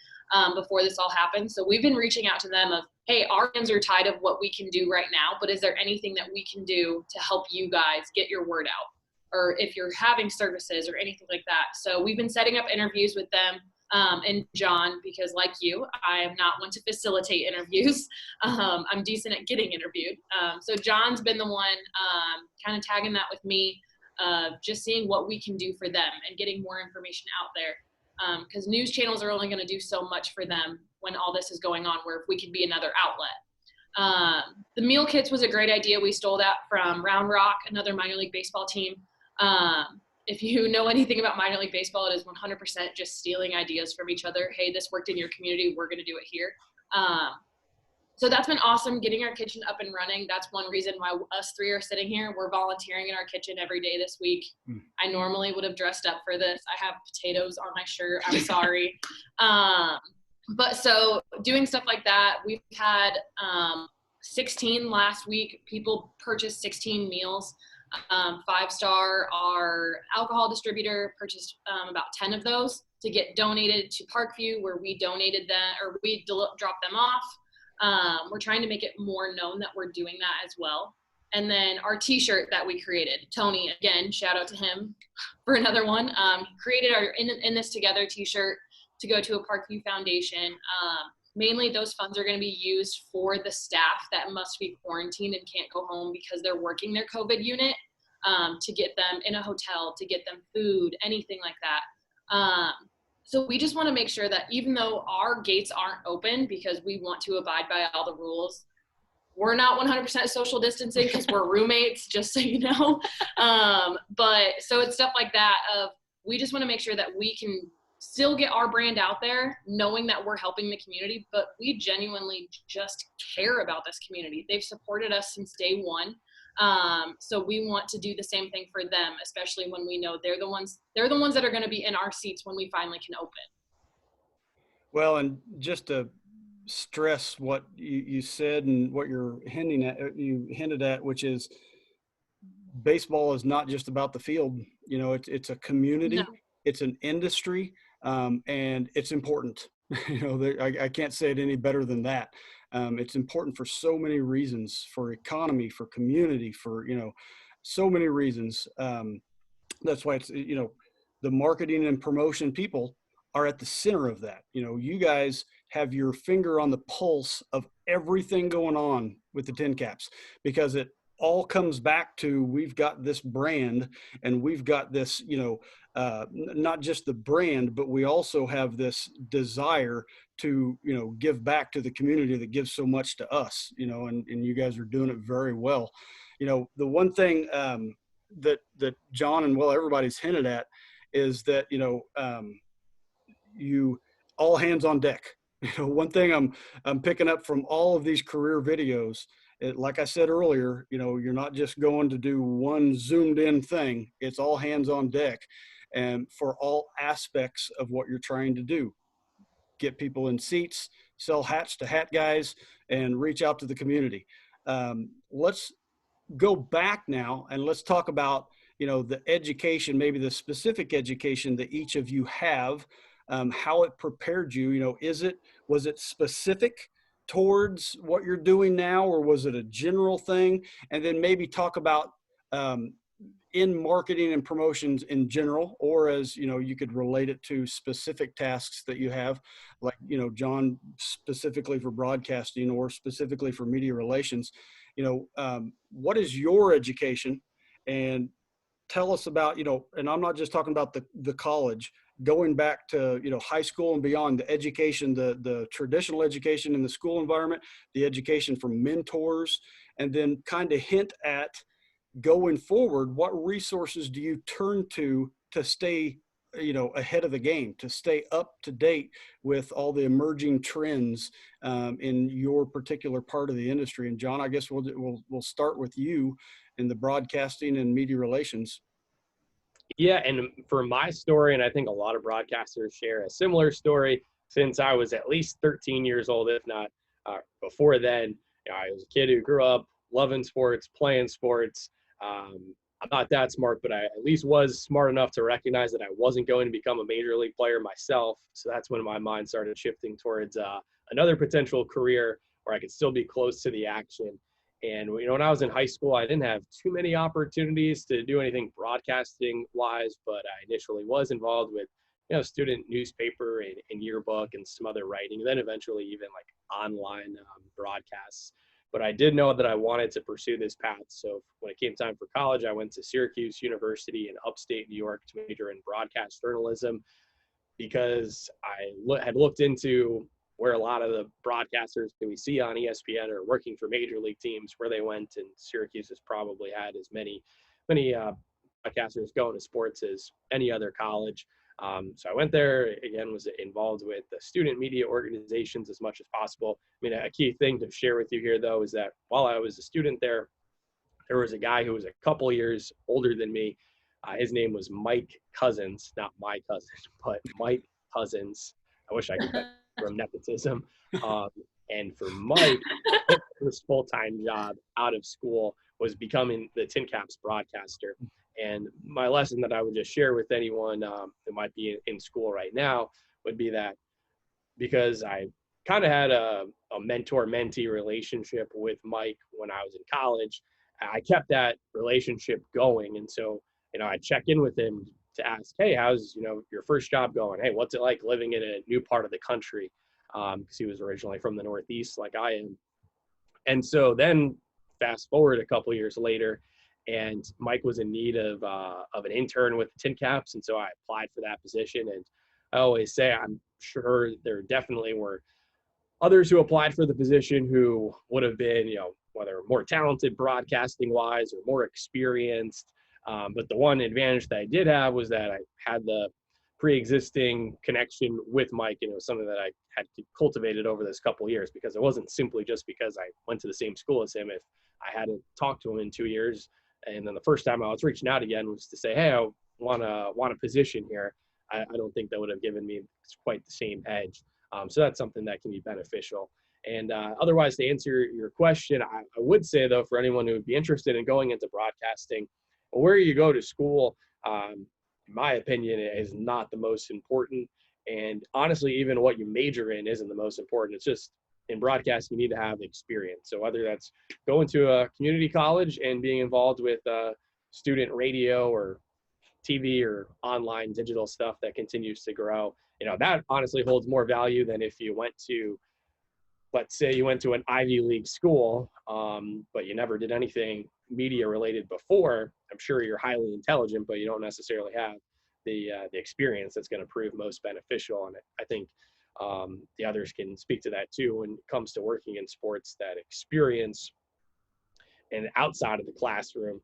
before this all happened. So we've been reaching out to them of, hey, our hands are tied of what we can do right now, but is there anything that we can do to help you guys get your word out? Or if you're having services or anything like that. So we've been setting up interviews with them and John, because like you, I am not one to facilitate interviews. I'm decent at getting interviewed. So John's been the one kind of tagging that with me, just seeing what we can do for them and getting more information out there. Because news channels are only going to do so much for them when all this is going on, where if we could be another outlet. The meal kits was a great idea. We stole that from Round Rock, another minor league baseball team. If you know anything about minor league baseball, it is 100% just stealing ideas from each other. Hey, this worked in your community, we're going to do it here. So that's been awesome, getting our kitchen up and running. That's one reason why us three are sitting here. We're volunteering in our kitchen every day this week. I normally would have dressed up for this. I have potatoes on my shirt. I'm sorry. But so doing stuff like that, we've had 16 last week. People purchased 16 meals. 5-Star, our alcohol distributor, purchased about 10 of those to get donated to Parkview, where we donated them, or we dropped them off. We're trying to make it more known that we're doing that as well. And then our t-shirt that we created, Tony, again, shout out to him for another one, created our In This Together t-shirt to go to a Parkview foundation. Mainly those funds are going to be used for the staff that must be quarantined and can't go home because they're working their COVID unit, to get them in a hotel, to get them food, anything like that. So we just want to make sure that even though our gates aren't open because we want to abide by all the rules, we're not 100% social distancing because we're roommates, just so you know. But so it's stuff like that of, we just want to make sure that we can still get our brand out there, knowing that we're helping the community, but we genuinely just care about this community. They've supported us since day one. So we want to do the same thing for them, especially when we know they're the ones that are going to be in our seats when we finally can open. Well, and just to stress what you said and what you hinted at, which is baseball is not just about the field. You know, it's a community, it's an industry, and it's important. You know, I can't say it any better than that. It's important for so many reasons, for economy, for community, for, you know, so many reasons. That's why it's, you know, the marketing and promotion people are at the center of that. You know, you guys have your finger on the pulse of everything going on with the Tin Caps, because it all comes back to, we've got this brand and we've got this, you know, not just the brand, but we also have this desire to, you know, give back to the community that gives so much to us, you know, and you guys are doing it very well. You know, the one thing that John and, well, everybody's hinted at is that, you know, you all hands on deck. You know, one thing I'm picking up from all of these career videos, like I said earlier, you know, you're not just going to do one zoomed in thing. It's all hands on deck, and for all aspects of what you're trying to do. Get people in seats, sell hats to hat guys, and reach out to the community. Let's go back now and let's talk about, you know, the education, maybe the specific education that each of you have, how it prepared you. You know, was it specific towards what you're doing now, or was it a general thing? And then maybe talk about in marketing and promotions in general, or as, you know, you could relate it to specific tasks that you have, like, you know, John specifically for broadcasting or specifically for media relations. You know, what is your education? And tell us about, you know, and I'm not just talking about the college, going back to, you know, high school and beyond, the education, the traditional education in the school environment, the education from mentors, and then kind of hint at going forward, what resources do you turn to stay, you know, ahead of the game, to stay up to date with all the emerging trends in your particular part of the industry? And John, I guess we'll start with you in the broadcasting and media relations. Yeah, and for my story, and I think a lot of broadcasters share a similar story, since I was at least 13 years old, if not before then. You know, I was a kid who grew up loving sports, playing sports, I'm not that smart, but I at least was smart enough to recognize that I wasn't going to become a major league player myself. So that's when my mind started shifting towards another potential career where I could still be close to the action. And when I was in high school, I didn't have too many opportunities to do anything broadcasting wise, but I initially was involved with student newspaper and yearbook and some other writing, and then eventually even like online broadcasts. But I did know that I wanted to pursue this path. So when it came time for college, I went to Syracuse University in upstate New York to major in broadcast journalism, because I had looked into where a lot of the broadcasters that we see on ESPN are working for major league teams, where they went, and Syracuse has probably had as many broadcasters going to sports as any other college. So I went there, again, was involved with the student media organizations as much as possible. I mean, a key thing to share with you here, though, is that while I was a student there was a guy who was a couple years older than me. His name was Mike Cousins, not my cousin, but Mike Cousins. I wish I could bet from nepotism. And for Mike, his full-time job out of school was becoming the Tin Caps broadcaster. And my lesson that I would just share with anyone who might be in school right now would be that, because I kind of had a mentor-mentee relationship with Mike when I was in college, I kept that relationship going. And so, I check in with him to ask, hey, how's, your first job going? Hey, what's it like living in a new part of the country? Because he was originally from the Northeast like I am. And so then fast forward a couple years later, and Mike was in need of an intern with the Tin Caps. And so I applied for that position. And I always say, I'm sure there definitely were others who applied for the position who would have been, whether more talented broadcasting wise or more experienced. But the one advantage that I did have was that I had the pre-existing connection with Mike, something that I had cultivated over this couple of years, because it wasn't simply just because I went to the same school as him. If I hadn't talked to him in 2 years, and then the first time I was reaching out again was to say, hey, I want a position here, I don't think that would have given me quite the same edge. So that's something that can be beneficial. And otherwise, to answer your question, I would say, though, for anyone who would be interested in going into broadcasting, where you go to school, in my opinion, is not the most important. And honestly, even what you major in isn't the most important. It's just, in broadcasting, you need to have experience. So whether that's going to a community college and being involved with student radio or TV or online digital stuff that continues to grow, that honestly holds more value than if you went to, let's say you went to an Ivy League school, but you never did anything media related before. I'm sure you're highly intelligent, but you don't necessarily have the experience that's going to prove most beneficial. And I think the others can speak to that too when it comes to working in sports. That experience and outside of the classroom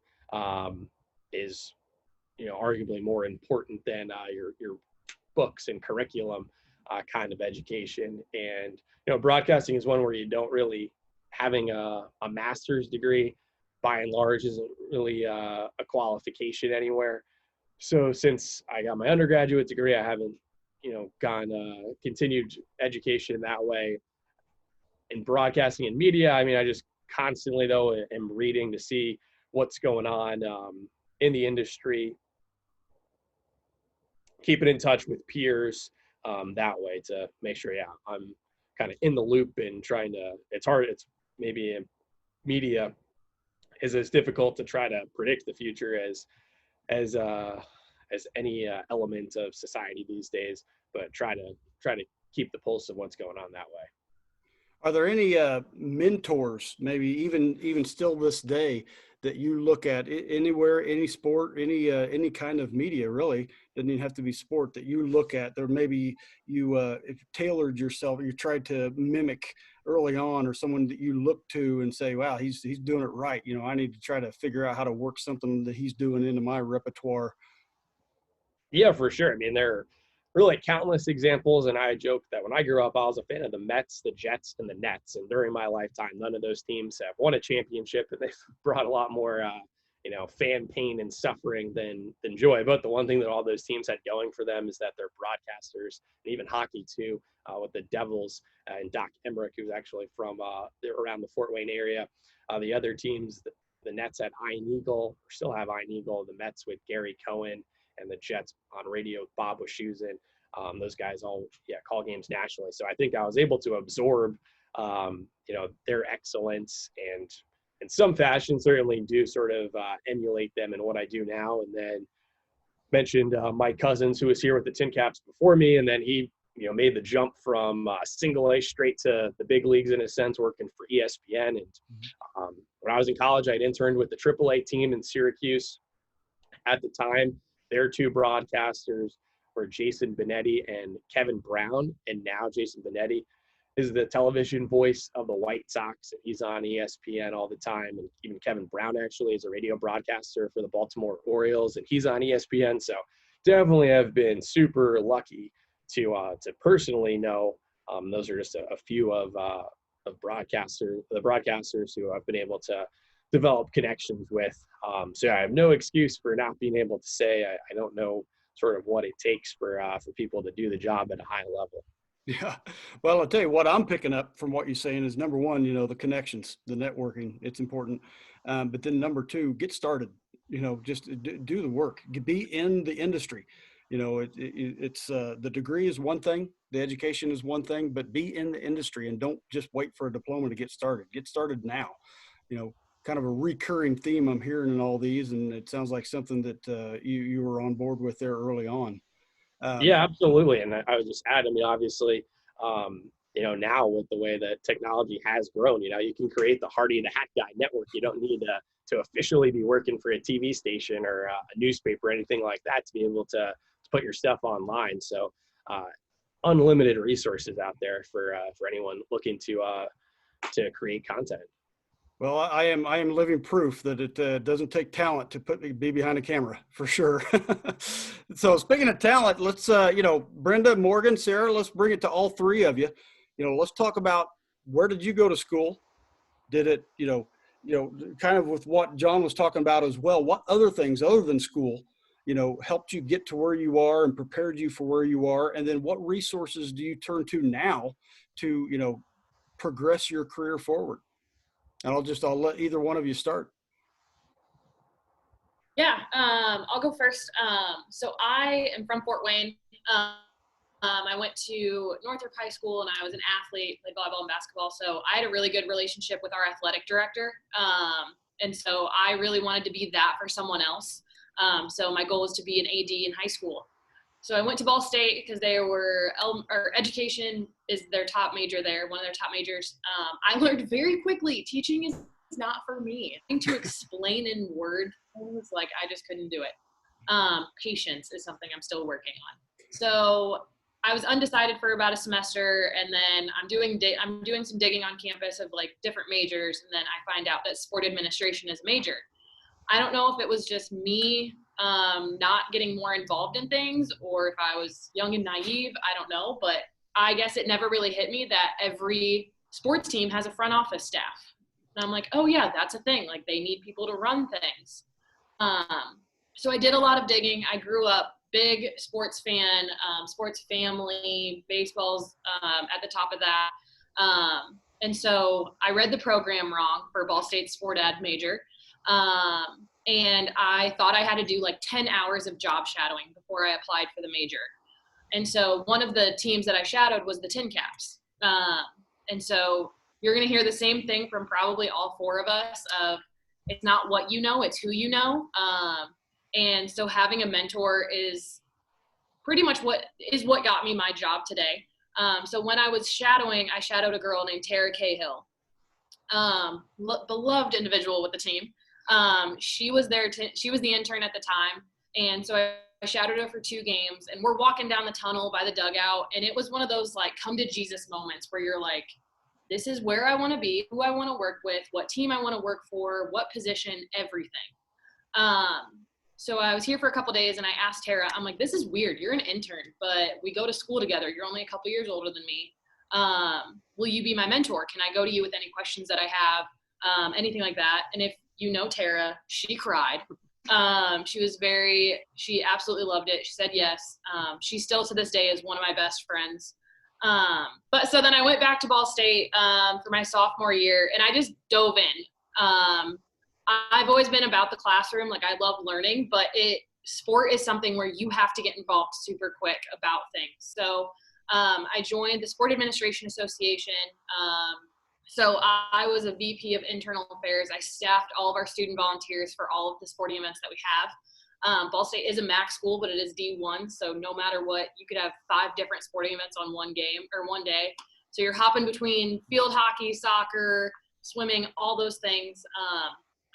is, arguably more important than your books and curriculum kind of education. And broadcasting is one where you don't really, having a master's degree by and large isn't really a qualification anywhere. So since I got my undergraduate degree, I haven't gone continued education that way. In broadcasting and media, I mean, I just constantly, though, am reading to see what's going on in the industry, keeping in touch with peers that way to make sure, I'm kind of in the loop and trying to, it's hard, it's maybe in media is as difficult to try to predict the future as any element of society these days, but try to keep the pulse of what's going on that way. Are there any mentors, maybe even still this day, that you look at anywhere, any sport, any kind of media, really doesn't even have to be sport, that you look at? There maybe you tailored yourself, you tried to mimic early on, or someone that you look to and say, wow, he's doing it right. I need to try to figure out how to work something that he's doing into my repertoire. Yeah, for sure. I mean, there are really countless examples, and I joke that when I grew up, I was a fan of the Mets, the Jets, and the Nets. And during my lifetime, none of those teams have won a championship, and they've brought a lot more, fan pain and suffering than joy. But the one thing that all those teams had going for them is that they're broadcasters, and even hockey too, with the Devils and Doc Emmerich, who's actually from around the Fort Wayne area. The other teams the Nets at Iron Eagle, or still have Iron Eagle, the Mets with Gary Cohen, and the Jets on radio with Bob Wischusen. Those guys all call games nationally. So I think I was able to absorb, their excellence, and in some fashion certainly do sort of emulate them in what I do now. And then mentioned Mike Cousins, who was here with the Tin Caps before me, and then he made the jump from single A straight to the big leagues in a sense, working for ESPN. And when I was in college, I'd interned with the AAA team in Syracuse. At the time, their two broadcasters were Jason Benetti and Kevin Brown, and now Jason Benetti is the television voice of the White Sox, and he's on ESPN all the time. And even Kevin Brown actually is a radio broadcaster for the Baltimore Orioles, and he's on ESPN. So definitely have been super lucky to personally know. Those are just a few of the broadcasters who I've been able to develop connections with. So I have no excuse for not being able to say I don't know sort of what it takes for people to do the job at a high level. Yeah. Well, I'll tell you what I'm picking up from what you're saying is, number one, the connections, the networking, it's important. But then number two, get started, just do the work, be in the industry. It's the degree is one thing, the education is one thing, but be in the industry and don't just wait for a diploma to get started. Get started now. Kind of a recurring theme I'm hearing in all these, and it sounds like something that you were on board with there early on. Yeah, absolutely. And I would just add, obviously, now with the way that technology has grown, you can create the Hardy the Hat Guy network. You don't need to officially be working for a TV station or a newspaper or anything like that to be able to put your stuff online. So unlimited resources out there for anyone looking to create content. Well, I am living proof that it doesn't take talent to be behind a camera, for sure. So speaking of talent, let's, Brenda, Morgan, Sarah, let's bring it to all three of you. Let's talk about, where did you go to school? Did it, kind of with what John was talking about as well, what other things other than school, helped you get to where you are and prepared you for where you are? And then what resources do you turn to now to, progress your career forward? And I'll let either one of you start. Yeah, I'll go first. So I am from Fort Wayne. I went to Northrop High School, and I was an athlete, played volleyball and basketball. So I had a really good relationship with our athletic director. And so I really wanted to be that for someone else. So my goal was to be an AD in high school. So I went to Ball State because education is their top major there, one of their top majors. I learned very quickly, teaching is not for me. Having to explain in word things, I just couldn't do it. Patience is something I'm still working on. So I was undecided for about a semester, and then I'm doing some digging on campus of different majors, and then I find out that sport administration is a major. I don't know if it was just me not getting more involved in things, or if I was young and naive, I don't know, but I guess it never really hit me that every sports team has a front office staff. And I'm like, oh yeah, that's a thing. They need people to run things. So I did a lot of digging. I grew up big sports fan, sports family, baseball's at the top of that. And so I read the program wrong for Ball State Sport Ad major. And I thought I had to do 10 hours of job shadowing before I applied for the major. And so one of the teams that I shadowed was the Tin Caps. And so you're going to hear the same thing from probably all four of us of, it's not what you know, it's who you know. And so having a mentor is pretty much what got me my job today. So when I was shadowing, I shadowed a girl named Tara Cahill, beloved individual with the team. She was there. She was the intern at the time. And so I shadowed her for 2 games, and we're walking down the tunnel by the dugout. And it was one of those come to Jesus moments where you're like, this is where I want to be, who I want to work with, what team I want to work for, what position, everything. So I was here for a couple days, and I asked Tara, I'm like, this is weird. You're an intern, but we go to school together. You're only a couple years older than me. Will you be my mentor? Can I go to you with any questions that I have? Anything like that. And if you know Tara, she cried. She absolutely loved it. She said yes. She still to this day is one of my best friends. But so then I went back to Ball State for my sophomore year, and I just dove in. I've always been about the classroom. Like, I love learning, but sport is something where you have to get involved super quick about things. So I joined the Sport Administration Association. So I was a VP of Internal Affairs. I staffed all of our student volunteers for all of the sporting events that we have. Ball State is a MAC school, but it is D1. So no matter what, you could have 5 different sporting events on one game or one day. So you're hopping between field hockey, soccer, swimming, all those things.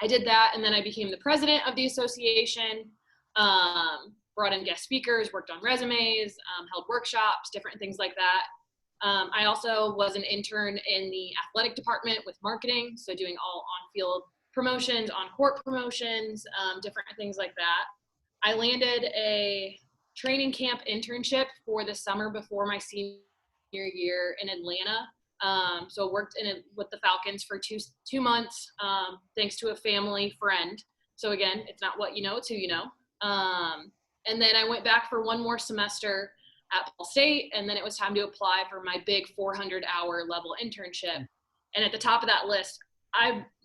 I did that, and then I became the president of the association, brought in guest speakers, worked on resumes, held workshops, different things like that. I also was an intern in the athletic department with marketing, so doing all on-field promotions, on-court promotions, different things like that. I landed a training camp internship for the summer before my senior year in Atlanta. So worked with the Falcons for two months, thanks to a family friend. So again, it's not what you know, it's who you know. And then I went back for one more semester at Ball State, and then it was time to apply for my big 400-hour level internship. And at the top of that list,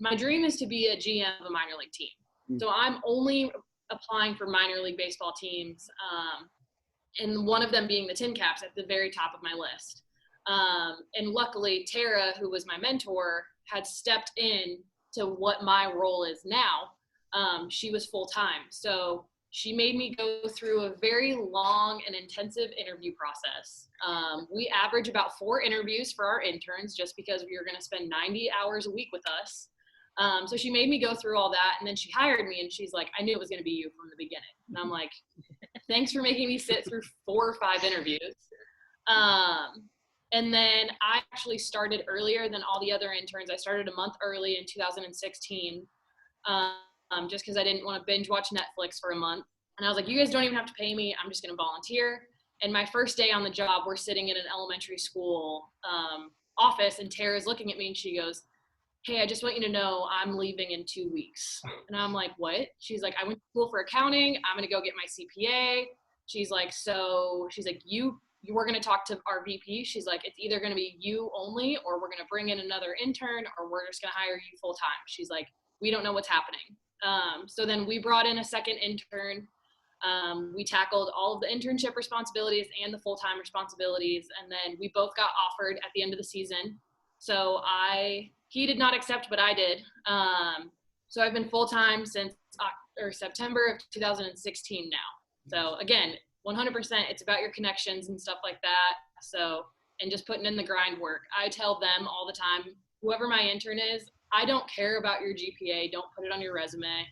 my dream is to be a GM of a minor league team. So I'm only applying for minor league baseball teams, and one of them being the Tin Caps at the very top of my list. And luckily, Tara, who was my mentor, had stepped in to what my role is now. She was full-time. So she made me go through a very long and intensive interview process. We average about 4 interviews for our interns just because we were going to spend 90 hours a week with us. So she made me go through all that, and then she hired me, and she's like, I knew it was going to be you from the beginning. And I'm like, thanks for making me sit through 4 or 5 interviews. And then I actually started earlier than all the other interns. I started a month early in 2016, just because I didn't want to binge watch Netflix for a month. And I was like, you guys don't even have to pay me. I'm just going to volunteer. And my first day on the job, we're sitting in an elementary school office, and Tara's looking at me, and she goes, hey, I just want you to know I'm leaving in 2 weeks. And I'm like, what? She's like, I went to school for accounting. I'm going to go get my CPA. She's like, we're going to talk to our VP. She's like, it's either going to be you only, or we're going to bring in another intern, or we're just going to hire you full time. She's like, we don't know what's happening. So then we brought in a second intern. We tackled all of the internship responsibilities and the full-time responsibilities. And then we both got offered at the end of the season. So he did not accept, but I did. So I've been full-time since September of 2016 now. So again, 100%, it's about your connections and stuff like that. So, and just putting in the grind work. I tell them all the time, whoever my intern is, I don't care about your GPA. Don't put it on your resume.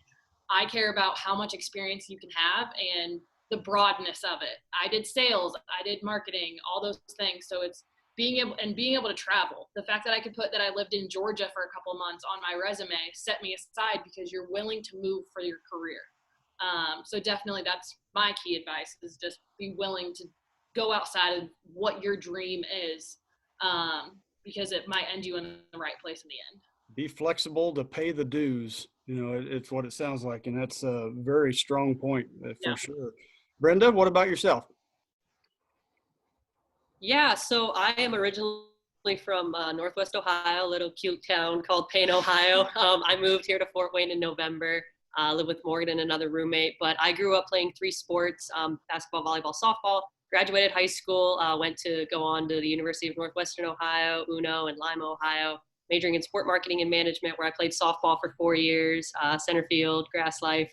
I care about how much experience you can have and the broadness of it. I did sales, I did marketing, all those things. So it's being able to travel. The fact that I could put that I lived in Georgia for a couple of months on my resume set me aside because you're willing to move for your career. So definitely that's my key advice, is just be willing to go outside of what your dream is, because it might end you in the right place in the end. Be flexible to pay the dues. It's what it sounds like. And that's a very strong point for sure. Brenda, what about yourself? Yeah, so I am originally from Northwest Ohio, a little cute town called Payne, Ohio. I moved here to Fort Wayne in November. Live with Morgan and another roommate, but I grew up playing 3 sports, basketball, volleyball, softball, graduated high school, went to go on to the University of Northwestern Ohio, UNO and Lima, Ohio, majoring in sport marketing and management, where I played softball for 4 years, center field, grass life.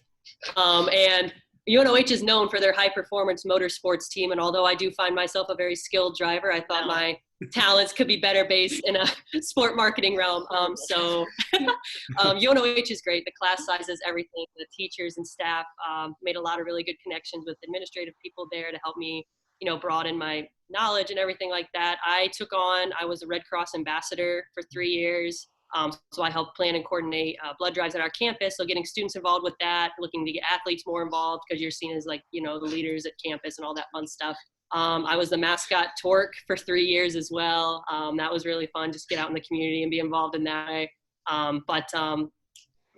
And UNOH is known for their high performance motorsports team. And although I do find myself a very skilled driver, I thought my talents could be better based in a sport marketing realm. So UNOH is great. The class sizes, everything, the teachers and staff, made a lot of really good connections with administrative people there to help me, broaden my knowledge and everything like that. I was a Red Cross ambassador for 3 years. So I helped plan and coordinate blood drives at our campus. So getting students involved with that, looking to get athletes more involved because you're seen as the leaders at campus and all that fun stuff. I was the mascot Torque for 3 years as well. That was really fun, just get out in the community and be involved in that way. But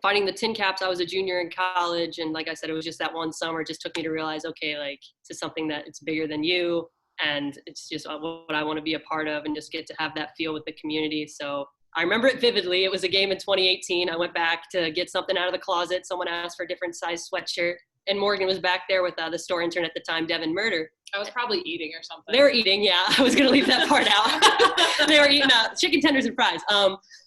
finding the Tin Caps, I was a junior in college. And like I said, it was just that one summer, it just took me to realize, okay, this is something that it's bigger than you. And it's just what I want to be a part of and just get to have that feel with the community. So I remember it vividly. It was a game in 2018. I went back to get something out of the closet. Someone asked for a different size sweatshirt. And Morgan was back there with the store intern at the time, Devin Murder. I was probably eating or something. They were eating, yeah. I was going to leave that part out. They were eating chicken tenders and fries.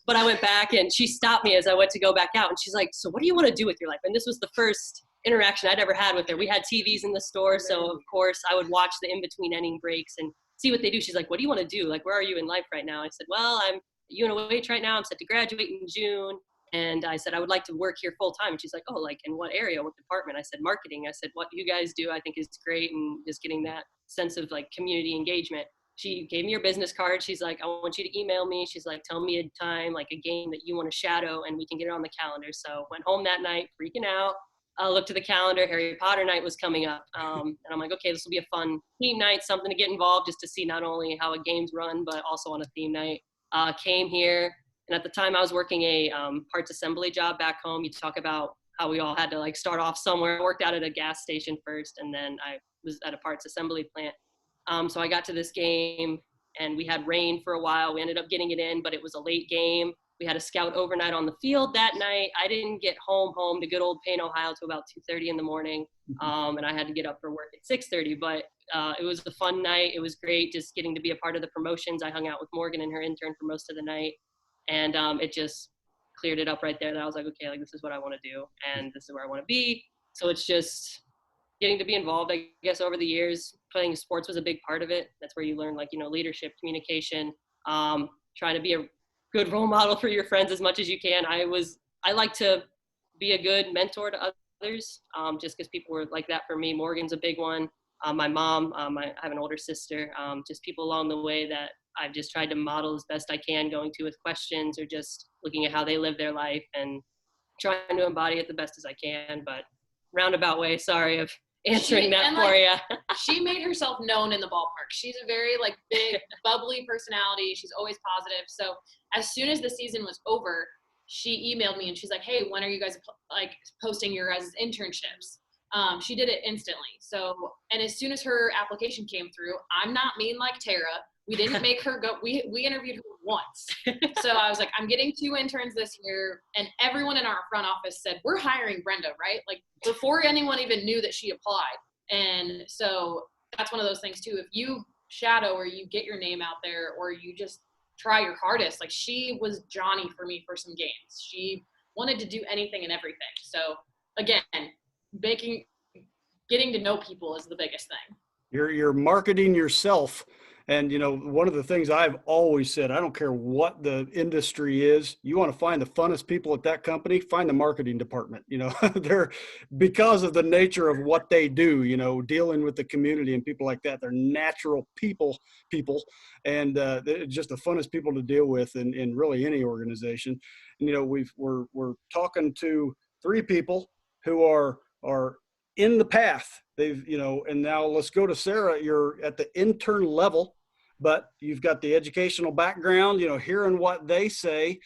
But I went back, and she stopped me as I went to go back out. And she's like, so what do you want to do with your life? And this was the first interaction I'd ever had with her. We had TVs in the store, so of course I would watch the in-between inning breaks and see what they do. She's like, what do you want to do? Like, where are you in life right now? I said, well, I'm UNOH right now. I'm set to graduate in June. And I said, I would like to work here full time. And she's like, oh, like in what area, what department? I said, marketing. I said, what you guys do, I think is great. And just getting that sense of like community engagement. She gave me her business card. She's like, I want you to email me. She's like, tell me a time, like a game that you want to shadow, and we can get it on the calendar. So went home that night, freaking out. Looked at the calendar. Harry Potter night was coming up. And I'm like, okay, this will be a fun theme night, something to get involved just to see not only how a game's run, but also on a theme night. Came here. And at the time I was working a parts assembly job back home. You talk about how we all had to like start off somewhere. I worked out at a gas station first, and then I was at a parts assembly plant. So I got to this game, and we had rain for a while. We ended up getting it in, but it was a late game. We had a scout overnight on the field that night. I didn't get home to good old Payne, Ohio, till about 2:30 in the morning. And I had to get up for work at 6:30, but it was a fun night. It was great just getting to be a part of the promotions. I hung out with Morgan and her intern for most of the night. And it just cleared it up right there that I was like, okay, like this is what I want to do, and this is where I want to be. So it's just getting to be involved, I guess, over the years. Playing sports was a big part of it. That's where you learn, like, leadership, communication, trying to be a good role model for your friends as much as you can. I like to be a good mentor to others, just because people were like that for me. Morgan's a big one. My mom, I have an older sister, just people along the way that I've just tried to model as best I can, going to with questions or just looking at how they live their life and trying to embody it the best as I can. But roundabout way, sorry of answering that for you. She made herself known in the ballpark. She's a very like big, bubbly personality. She's always positive. So as soon as the season was over, she emailed me and she's like, hey, when are you guys like posting your guys' internships? She did it instantly. So, and as soon as her application came through, I'm not mean like Tara. We didn't make her go. We interviewed her once. So I was like, I'm getting 2 interns this year. And everyone in our front office said, we're hiring Brenda, right? Like before anyone even knew that she applied. And so that's one of those things too. If you shadow or you get your name out there or you just try your hardest, like she was Johnny for me for some games. She wanted to do anything and everything. So again, getting to know people is the biggest thing. You're marketing yourself. And, one of the things I've always said, I don't care what the industry is, you want to find the funnest people at that company, find the marketing department. They're, because of the nature of what they do, dealing with the community and people like that, they're natural people, and they're just the funnest people to deal with in really any organization. And, we're talking to 3 people who are in the path. They've, and now let's go to Sarah. You're at the intern level, but you've got the educational background, hearing what they say,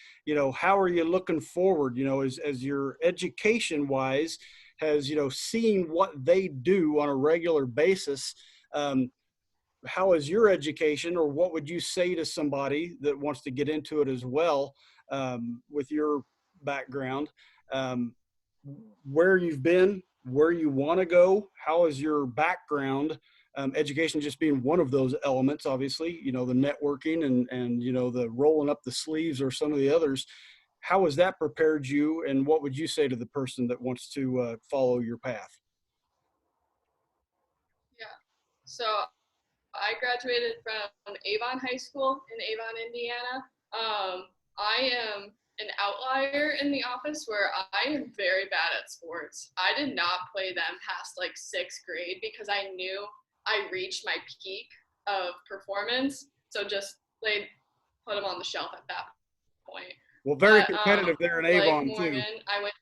how are you looking forward, as your education wise has, seen what they do on a regular basis. How is your education, or what would you say to somebody that wants to get into it as well, with your background, where you've been, where you want to go? How is your background, education just being one of those elements, obviously, the networking and the rolling up the sleeves or some of the others. How has that prepared you, and what would you say to the person that wants to follow your path? Yeah, so I graduated from Avon High School in Avon, Indiana. I am an outlier in the office where I am very bad at sports. I did not play them past like 6th grade because I knew I reached my peak of performance. So just put them on the shelf at that point. Well, very competitive there in Avon like Morgan, too. I went,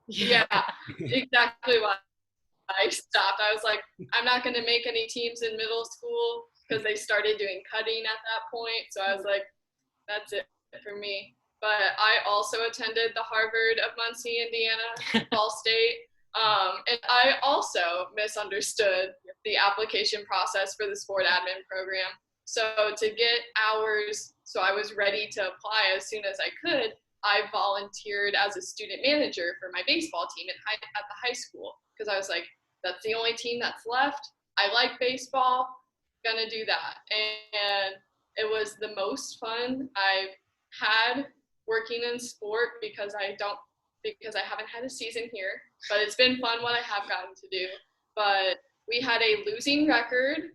yeah, exactly why I stopped. I was like, I'm not going to make any teams in middle school because they started doing cutting at that point. So I was like, that's it for me. But I also attended the Harvard of Muncie, Indiana, Ball State. And I also misunderstood the application process for the sport admin program. So to get hours, so I was ready to apply as soon as I could, I volunteered as a student manager for my baseball team at the high school, because I was like, that's the only team that's left. I like baseball, gonna do that. And it was the most fun I've had working in sport, because I haven't had a season here, but it's been fun what I have gotten to do. But we had a losing record,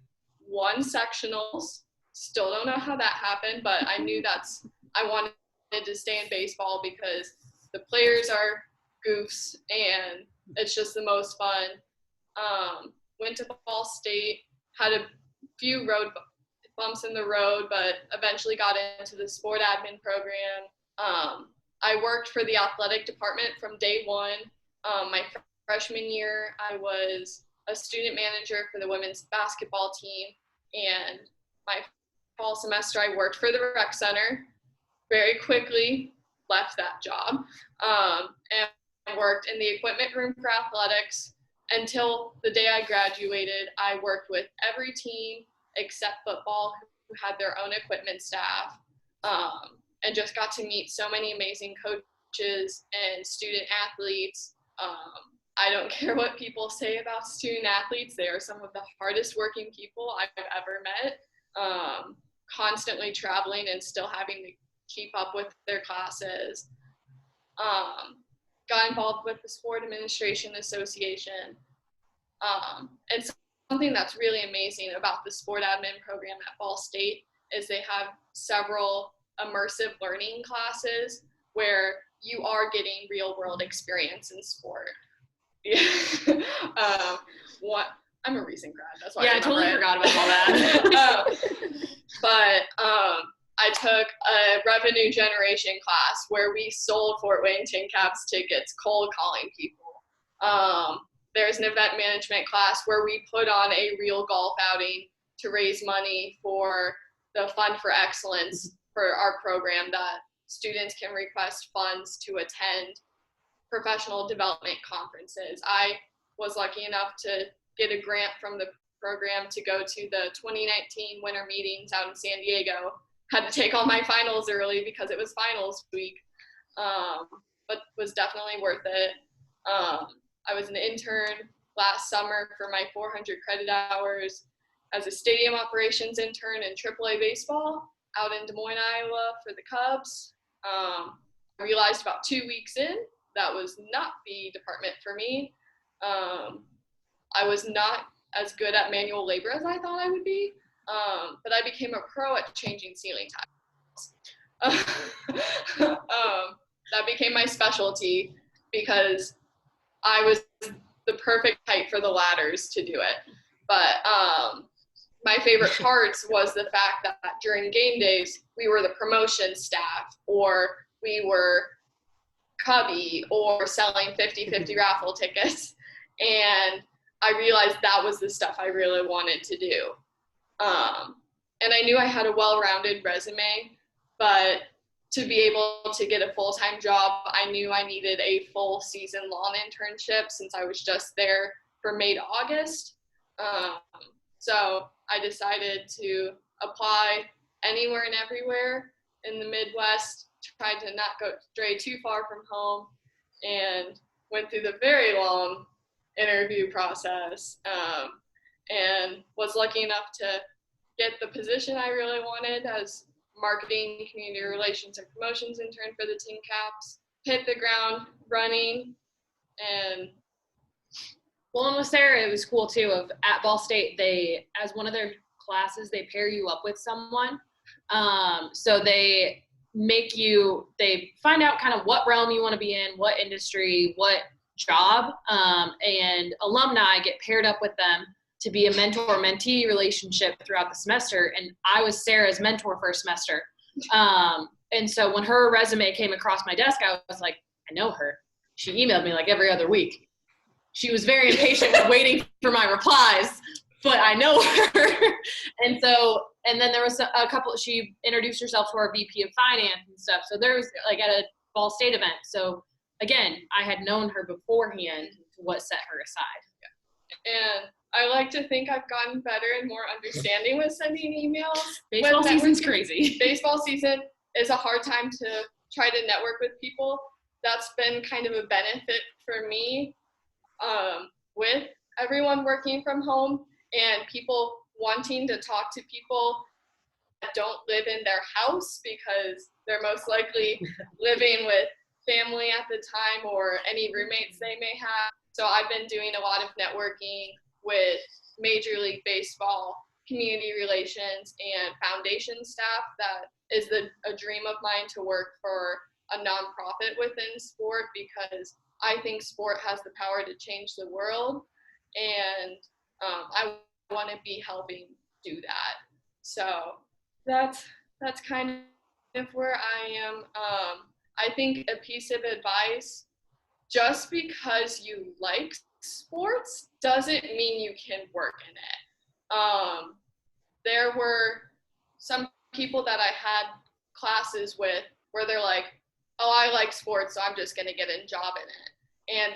won sectionals, still don't know how that happened, but I knew I wanted to stay in baseball because the players are goofs and it's just the most fun. Went to Ball State, had a few road bumps in the road, but eventually got into the sport admin program. I worked for the athletic department from day one. My freshman year, I was a student manager for the women's basketball team, and my fall semester, I worked for the rec center. Very quickly left that job, and worked in the equipment room for athletics until the day I graduated. I worked with every team except football who had their own equipment staff, and just got to meet so many amazing coaches and student athletes. I don't care what people say about student athletes. They are some of the hardest working people I've ever met, constantly traveling and still having to keep up with their classes. Got involved with the Sport Administration Association. And something that's really amazing about the sport admin program at Ball State is they have several immersive learning classes where you are getting real world experience in sport. Yeah. I'm a recent grad, that's why I totally forgot about all that. I took a revenue generation class where we sold Fort Wayne Tin Caps tickets, cold calling people. There's an event management class where we put on a real golf outing to raise money for the Fund for Excellence for our program, that students can request funds to attend professional development conferences. I was lucky enough to get a grant from the program to go to the 2019 winter meetings out in San Diego. Had to take all my finals early because it was finals week, but was definitely worth it. I was an intern last summer for my 400 credit hours as a stadium operations intern in AAA baseball out in Des Moines, Iowa for the Cubs. I realized about 2 weeks in that was not the department for me. I was not as good at manual labor as I thought I would be, but I became a pro at changing ceiling tiles. That became my specialty because I was the perfect height for the ladders to do it. But my favorite parts was the fact that during game days, we were the promotion staff, or we were Cubby, or selling 50-50 raffle tickets. And I realized that was the stuff I really wanted to do. And I knew I had a well-rounded resume, but to be able to get a full-time job, I knew I needed a full season-long internship since I was just there from May to August. So I decided to apply anywhere and everywhere in the Midwest, tried to not go stray too far from home, and went through the very long interview process, and was lucky enough to get the position I really wanted as marketing, community relations, and promotions intern for the Tin Caps. Hit the ground running, and well, and with Sarah, it was cool too. At Ball State, they, as one of their classes, they pair you up with someone. So they find out kind of what realm you want to be in, what industry, what job, and alumni get paired up with them to be a mentor-mentee relationship throughout the semester. And I was Sarah's mentor for a semester. And so when her resume came across my desk, I was like, I know her. She emailed me like every other week. She was very impatient with waiting for my replies, but I know her. And then there was a couple, she introduced herself to our VP of finance and stuff. So there was like at a Ball State event. So again, I had known her beforehand, what set her aside. And I like to think I've gotten better and more understanding with sending emails. Baseball season's crazy. Baseball season is a hard time to try to network with people. That's been kind of a benefit for me, with everyone working from home and people wanting to talk to people that don't live in their house because they're most likely living with family at the time or any roommates they may have. So I've been doing a lot of networking with Major League Baseball, community relations, and foundation staff. That is a dream of mine, to work for a nonprofit within sport, because I think sport has the power to change the world, and I want to be helping do that. So that's kind of where I am. I think a piece of advice: just because you like sports doesn't mean you can work in it. There were some people that I had classes with where they're like, oh, I like sports, so I'm just going to get a job in it. And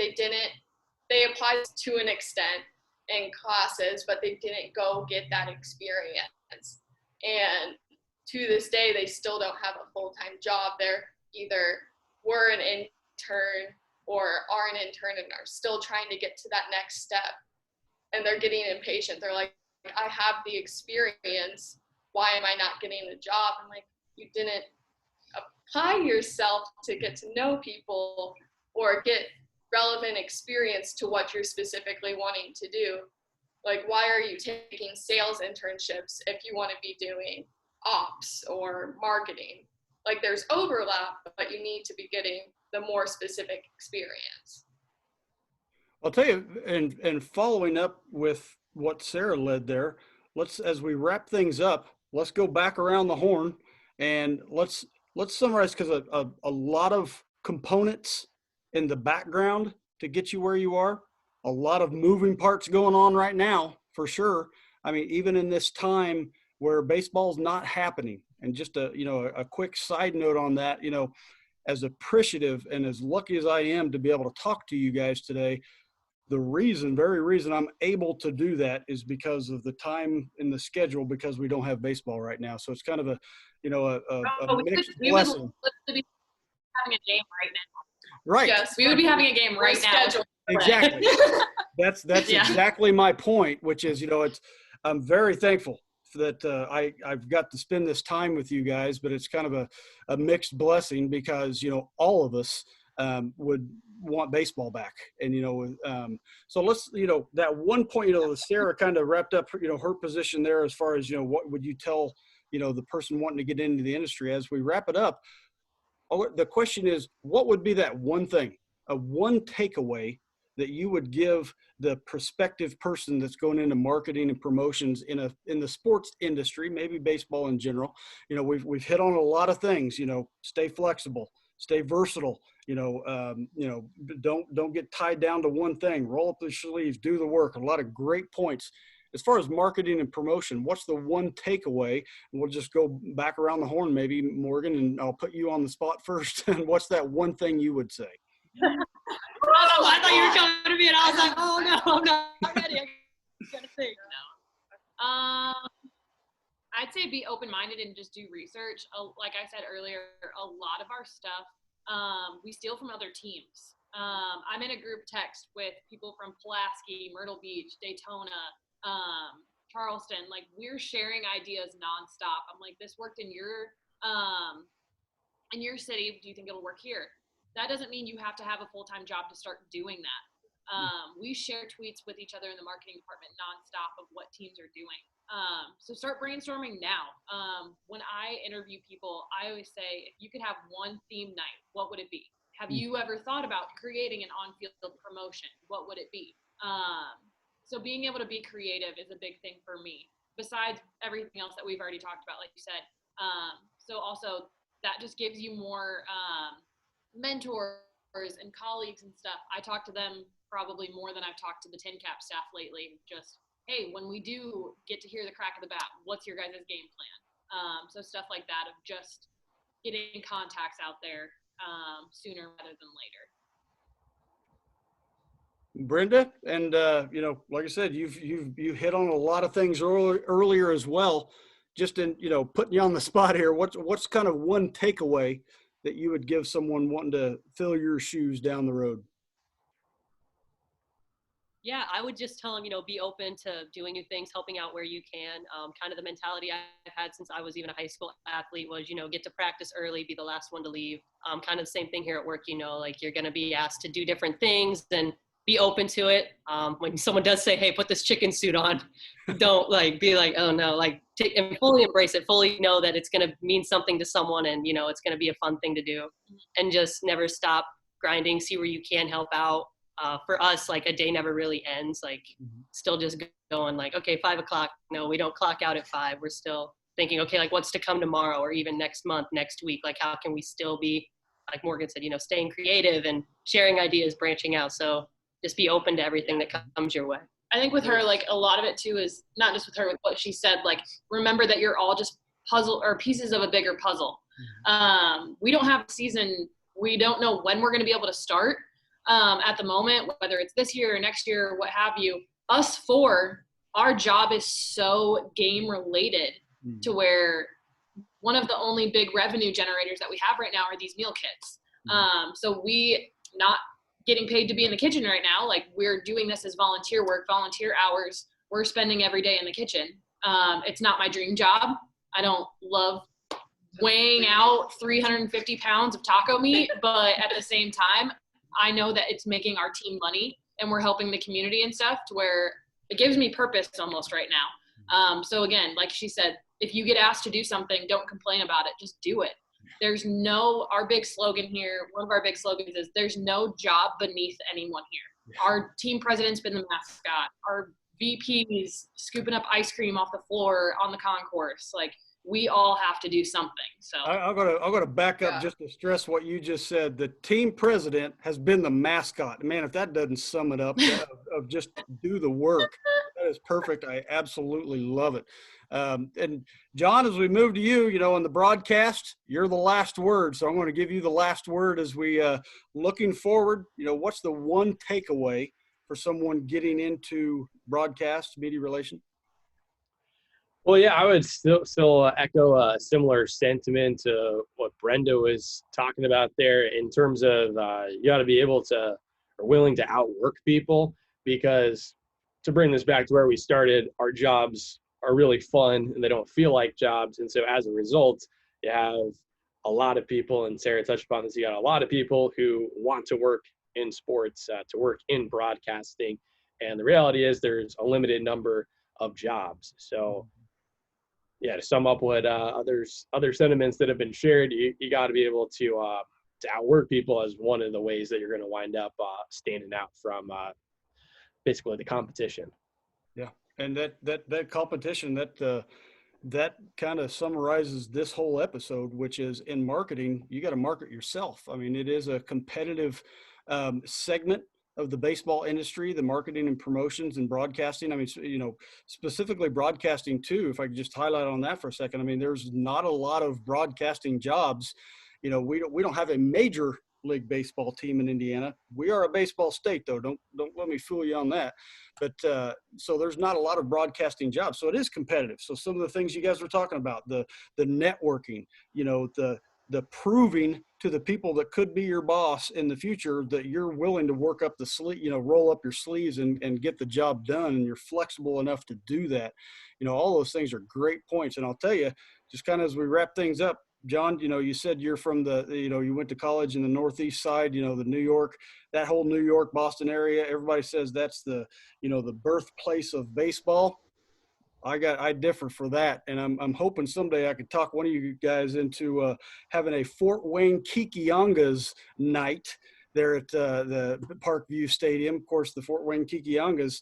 they applied to an extent in classes, but they didn't go get that experience. And to this day, they still don't have a full-time job. They're either were an intern or are an intern and are still trying to get to that next step. And they're getting impatient. They're like, I have the experience. Why am I not getting a job? I'm like, you didn't apply yourself to get to know people or get relevant experience to what you're specifically wanting to do. Like, why are you taking sales internships if you want to be doing ops or marketing? Like, there's overlap, but you need to be getting the more specific experience. I'll tell you, and following up with what Sarah led there, as we wrap things up, let's go back around the horn and let's summarize, because a lot of components in the background to get you where you are, a lot of moving parts going on right now, for sure. I mean, even in this time where baseball's not happening. And just a quick side note on that, as appreciative and as lucky as I am to be able to talk to you guys today, the very reason I'm able to do that is because of the time in the schedule, because we don't have baseball right now. So it's kind of a mixed blessing. We would be having a game right now. Right. Yes, we would be having a game right now. Exactly. That's exactly my point, which is, I'm very thankful that I've got to spend this time with you guys, but it's kind of a mixed blessing, because, all of us would want baseball back. And, so let's, that one point, Sarah kind of wrapped up, her position there as far as, what would you tell, the person wanting to get into the industry. As we wrap it up, the question is, what would be that one thing, one takeaway that you would give the prospective person that's going into marketing and promotions in the sports industry, maybe baseball in general? We've hit on a lot of things. Stay flexible, stay versatile. Don't get tied down to one thing. Roll up the sleeves, do the work. A lot of great points. As far as marketing and promotion, what's the one takeaway? And we'll just go back around the horn, maybe, Morgan, and I'll put you on the spot first. And what's that one thing you would say? Oh, I thought you were coming to me, and I was like, oh no, I'm not ready. I gotta think. I'd say be open-minded and just do research. Like I said earlier, a lot of our stuff we steal from other teams. I'm in a group text with people from Pulaski, Myrtle Beach, Daytona, Charleston. Like, we're sharing ideas nonstop. I'm like, this worked in your city. Do you think it'll work here? That doesn't mean you have to have a full-time job to start doing that. We share tweets with each other in the marketing department nonstop of what teams are doing. So start brainstorming now. When I interview people, I always say, if you could have one theme night, what would it be? Have you ever thought about creating an on-field promotion? What would it be? So being able to be creative is a big thing for me, besides everything else that we've already talked about, like you said. So also that just gives you more mentors and colleagues and stuff. I talk to them probably more than I've talked to the TinCap staff lately. Just, hey, when we do get to hear the crack of the bat, what's your guys' game plan? So stuff like that, of just getting contacts out there sooner rather than later. Brenda, and like I said, you've hit on a lot of things earlier as well. Just in putting you on the spot here, what's kind of one takeaway that you would give someone wanting to fill your shoes down the road? Yeah, I would just tell them, be open to doing new things, helping out where you can. Kind of the mentality I've had since I was even a high school athlete was, get to practice early, be the last one to leave. Kind of the same thing here at work, like you're going to be asked to do different things and be open to it. When someone does say, hey, put this chicken suit on, don't be like, oh no, take and fully embrace it, fully know that it's going to mean something to someone and, it's going to be a fun thing to do, and just never stop grinding, see where you can help out. For us, a day never really ends, still just going okay, 5:00. No, we don't clock out at 5. We're still thinking, okay, what's to come tomorrow or even next month, next week? How can we still be, like Morgan said, staying creative and sharing ideas, branching out. So just be open to everything that comes your way. I think with her, a lot of it too is not just with her, with what she said, remember that you're all just puzzle or pieces of a bigger puzzle. We don't have a season. We don't know when we're going to be able to start. At the moment, whether it's this year or next year or what have you, us four, our job is so game related to where one of the only big revenue generators that we have right now are these meal kits. So we not getting paid to be in the kitchen right now. We're doing this as volunteer work, volunteer hours. We're spending every day in the kitchen. It's not my dream job. I don't love weighing out 350 pounds of taco meat, but at the same time, I know that it's making our team money and we're helping the community and stuff to where it gives me purpose almost right now. So again, like she said, if you get asked to do something, don't complain about it, just do it. Our big slogan here, one of our big slogans is there's no job beneath anyone here. Our team president's been the mascot. Our VP's scooping up ice cream off the floor on the concourse. We all have to do something. So I'm gonna back up just to stress what you just said. The team president has been the mascot. Man, if that doesn't sum it up, of just do the work, that is perfect. I absolutely love it. And John, as we move to you, in the broadcast, you're the last word. So I'm going to give you the last word as we looking forward. What's the one takeaway for someone getting into broadcast media relation? Well, yeah, I would still echo a similar sentiment to what Brenda was talking about there in terms of you got to be able to or willing to outwork people, because to bring this back to where we started, our jobs are really fun and they don't feel like jobs. And so as a result, you have a lot of people, and Sarah touched upon this, you got a lot of people who want to work in sports, to work in broadcasting. And the reality is there's a limited number of jobs. So yeah, to sum up what other sentiments that have been shared, you got to be able to outwork people as one of the ways that you're going to wind up standing out from basically the competition. Yeah, and that competition, that kind of summarizes this whole episode, which is in marketing, you got to market yourself. I mean, it is a competitive segment of the baseball industry, the marketing and promotions and broadcasting. I mean, specifically broadcasting too, if I could just highlight on that for a second. I mean, there's not a lot of broadcasting jobs. We don't have a major league baseball team in Indiana. We are a baseball state though. Don't let me fool you on that. But so there's not a lot of broadcasting jobs. So it is competitive. So some of the things you guys were talking about, the networking, the proving to the people that could be your boss in the future that you're willing to work up the sleeve, roll up your sleeves and get the job done, and you're flexible enough to do that. All those things are great points. And I'll tell you, just kind of as we wrap things up, John, you said you're from you went to college in the Northeast side, the New York, that whole New York, Boston area. Everybody says that's the birthplace of baseball. I differ for that, and I'm hoping someday I could talk one of you guys into having a Fort Wayne Kikiangas night there at the Parkview Stadium. Of course, the Fort Wayne Kikiangas,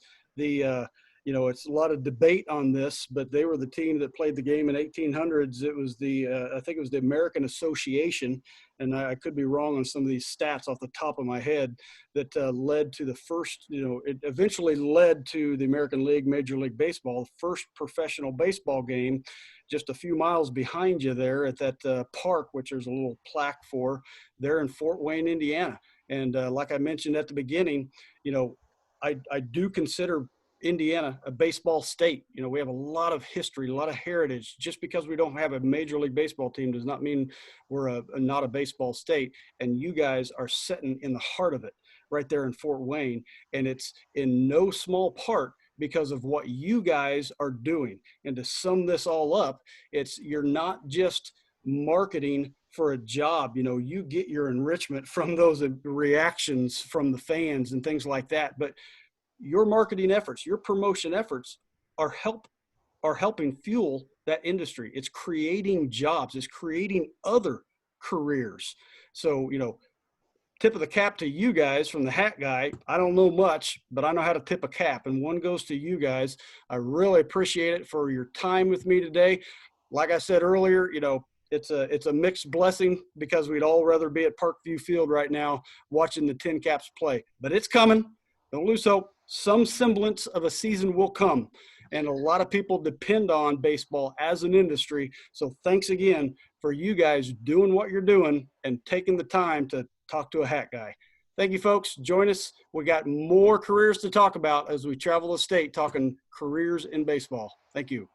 it's a lot of debate on this, but they were the team that played the game in 1800s. It was I think it was the American Association, and I could be wrong on some of these stats off the top of my head, that led to the first, it eventually led to the American League, Major League Baseball, first professional baseball game just a few miles behind you there at that park, which there's a little plaque for there in Fort Wayne, Indiana. And like I mentioned at the beginning, I do consider Indiana a baseball state. You know, we have a lot of history, a lot of heritage. Just because we don't have a Major League Baseball team does not mean we're not a baseball state. And you guys are sitting in the heart of it right there in Fort Wayne. And it's in no small part because of what you guys are doing. And to sum this all up, you're not just marketing for a job. You know, you get your enrichment from those reactions from the fans and things like that. But your marketing efforts, your promotion efforts are helping fuel that industry. It's creating jobs. It's creating other careers. So, you know, tip of the cap to you guys from the hat guy. I don't know much, but I know how to tip a cap, and one goes to you guys. I really appreciate it for your time with me today. Like I said earlier, you know, it's a mixed blessing because we'd all rather be at Parkview Field right now watching the Tin Caps play, but it's coming. Don't lose hope. Some semblance of a season will come, and a lot of people depend on baseball as an industry. So thanks again for you guys doing what you're doing and taking the time to talk to a hat guy. Thank you, folks. Join us. We got more careers to talk about as we travel the state talking careers in baseball. Thank you.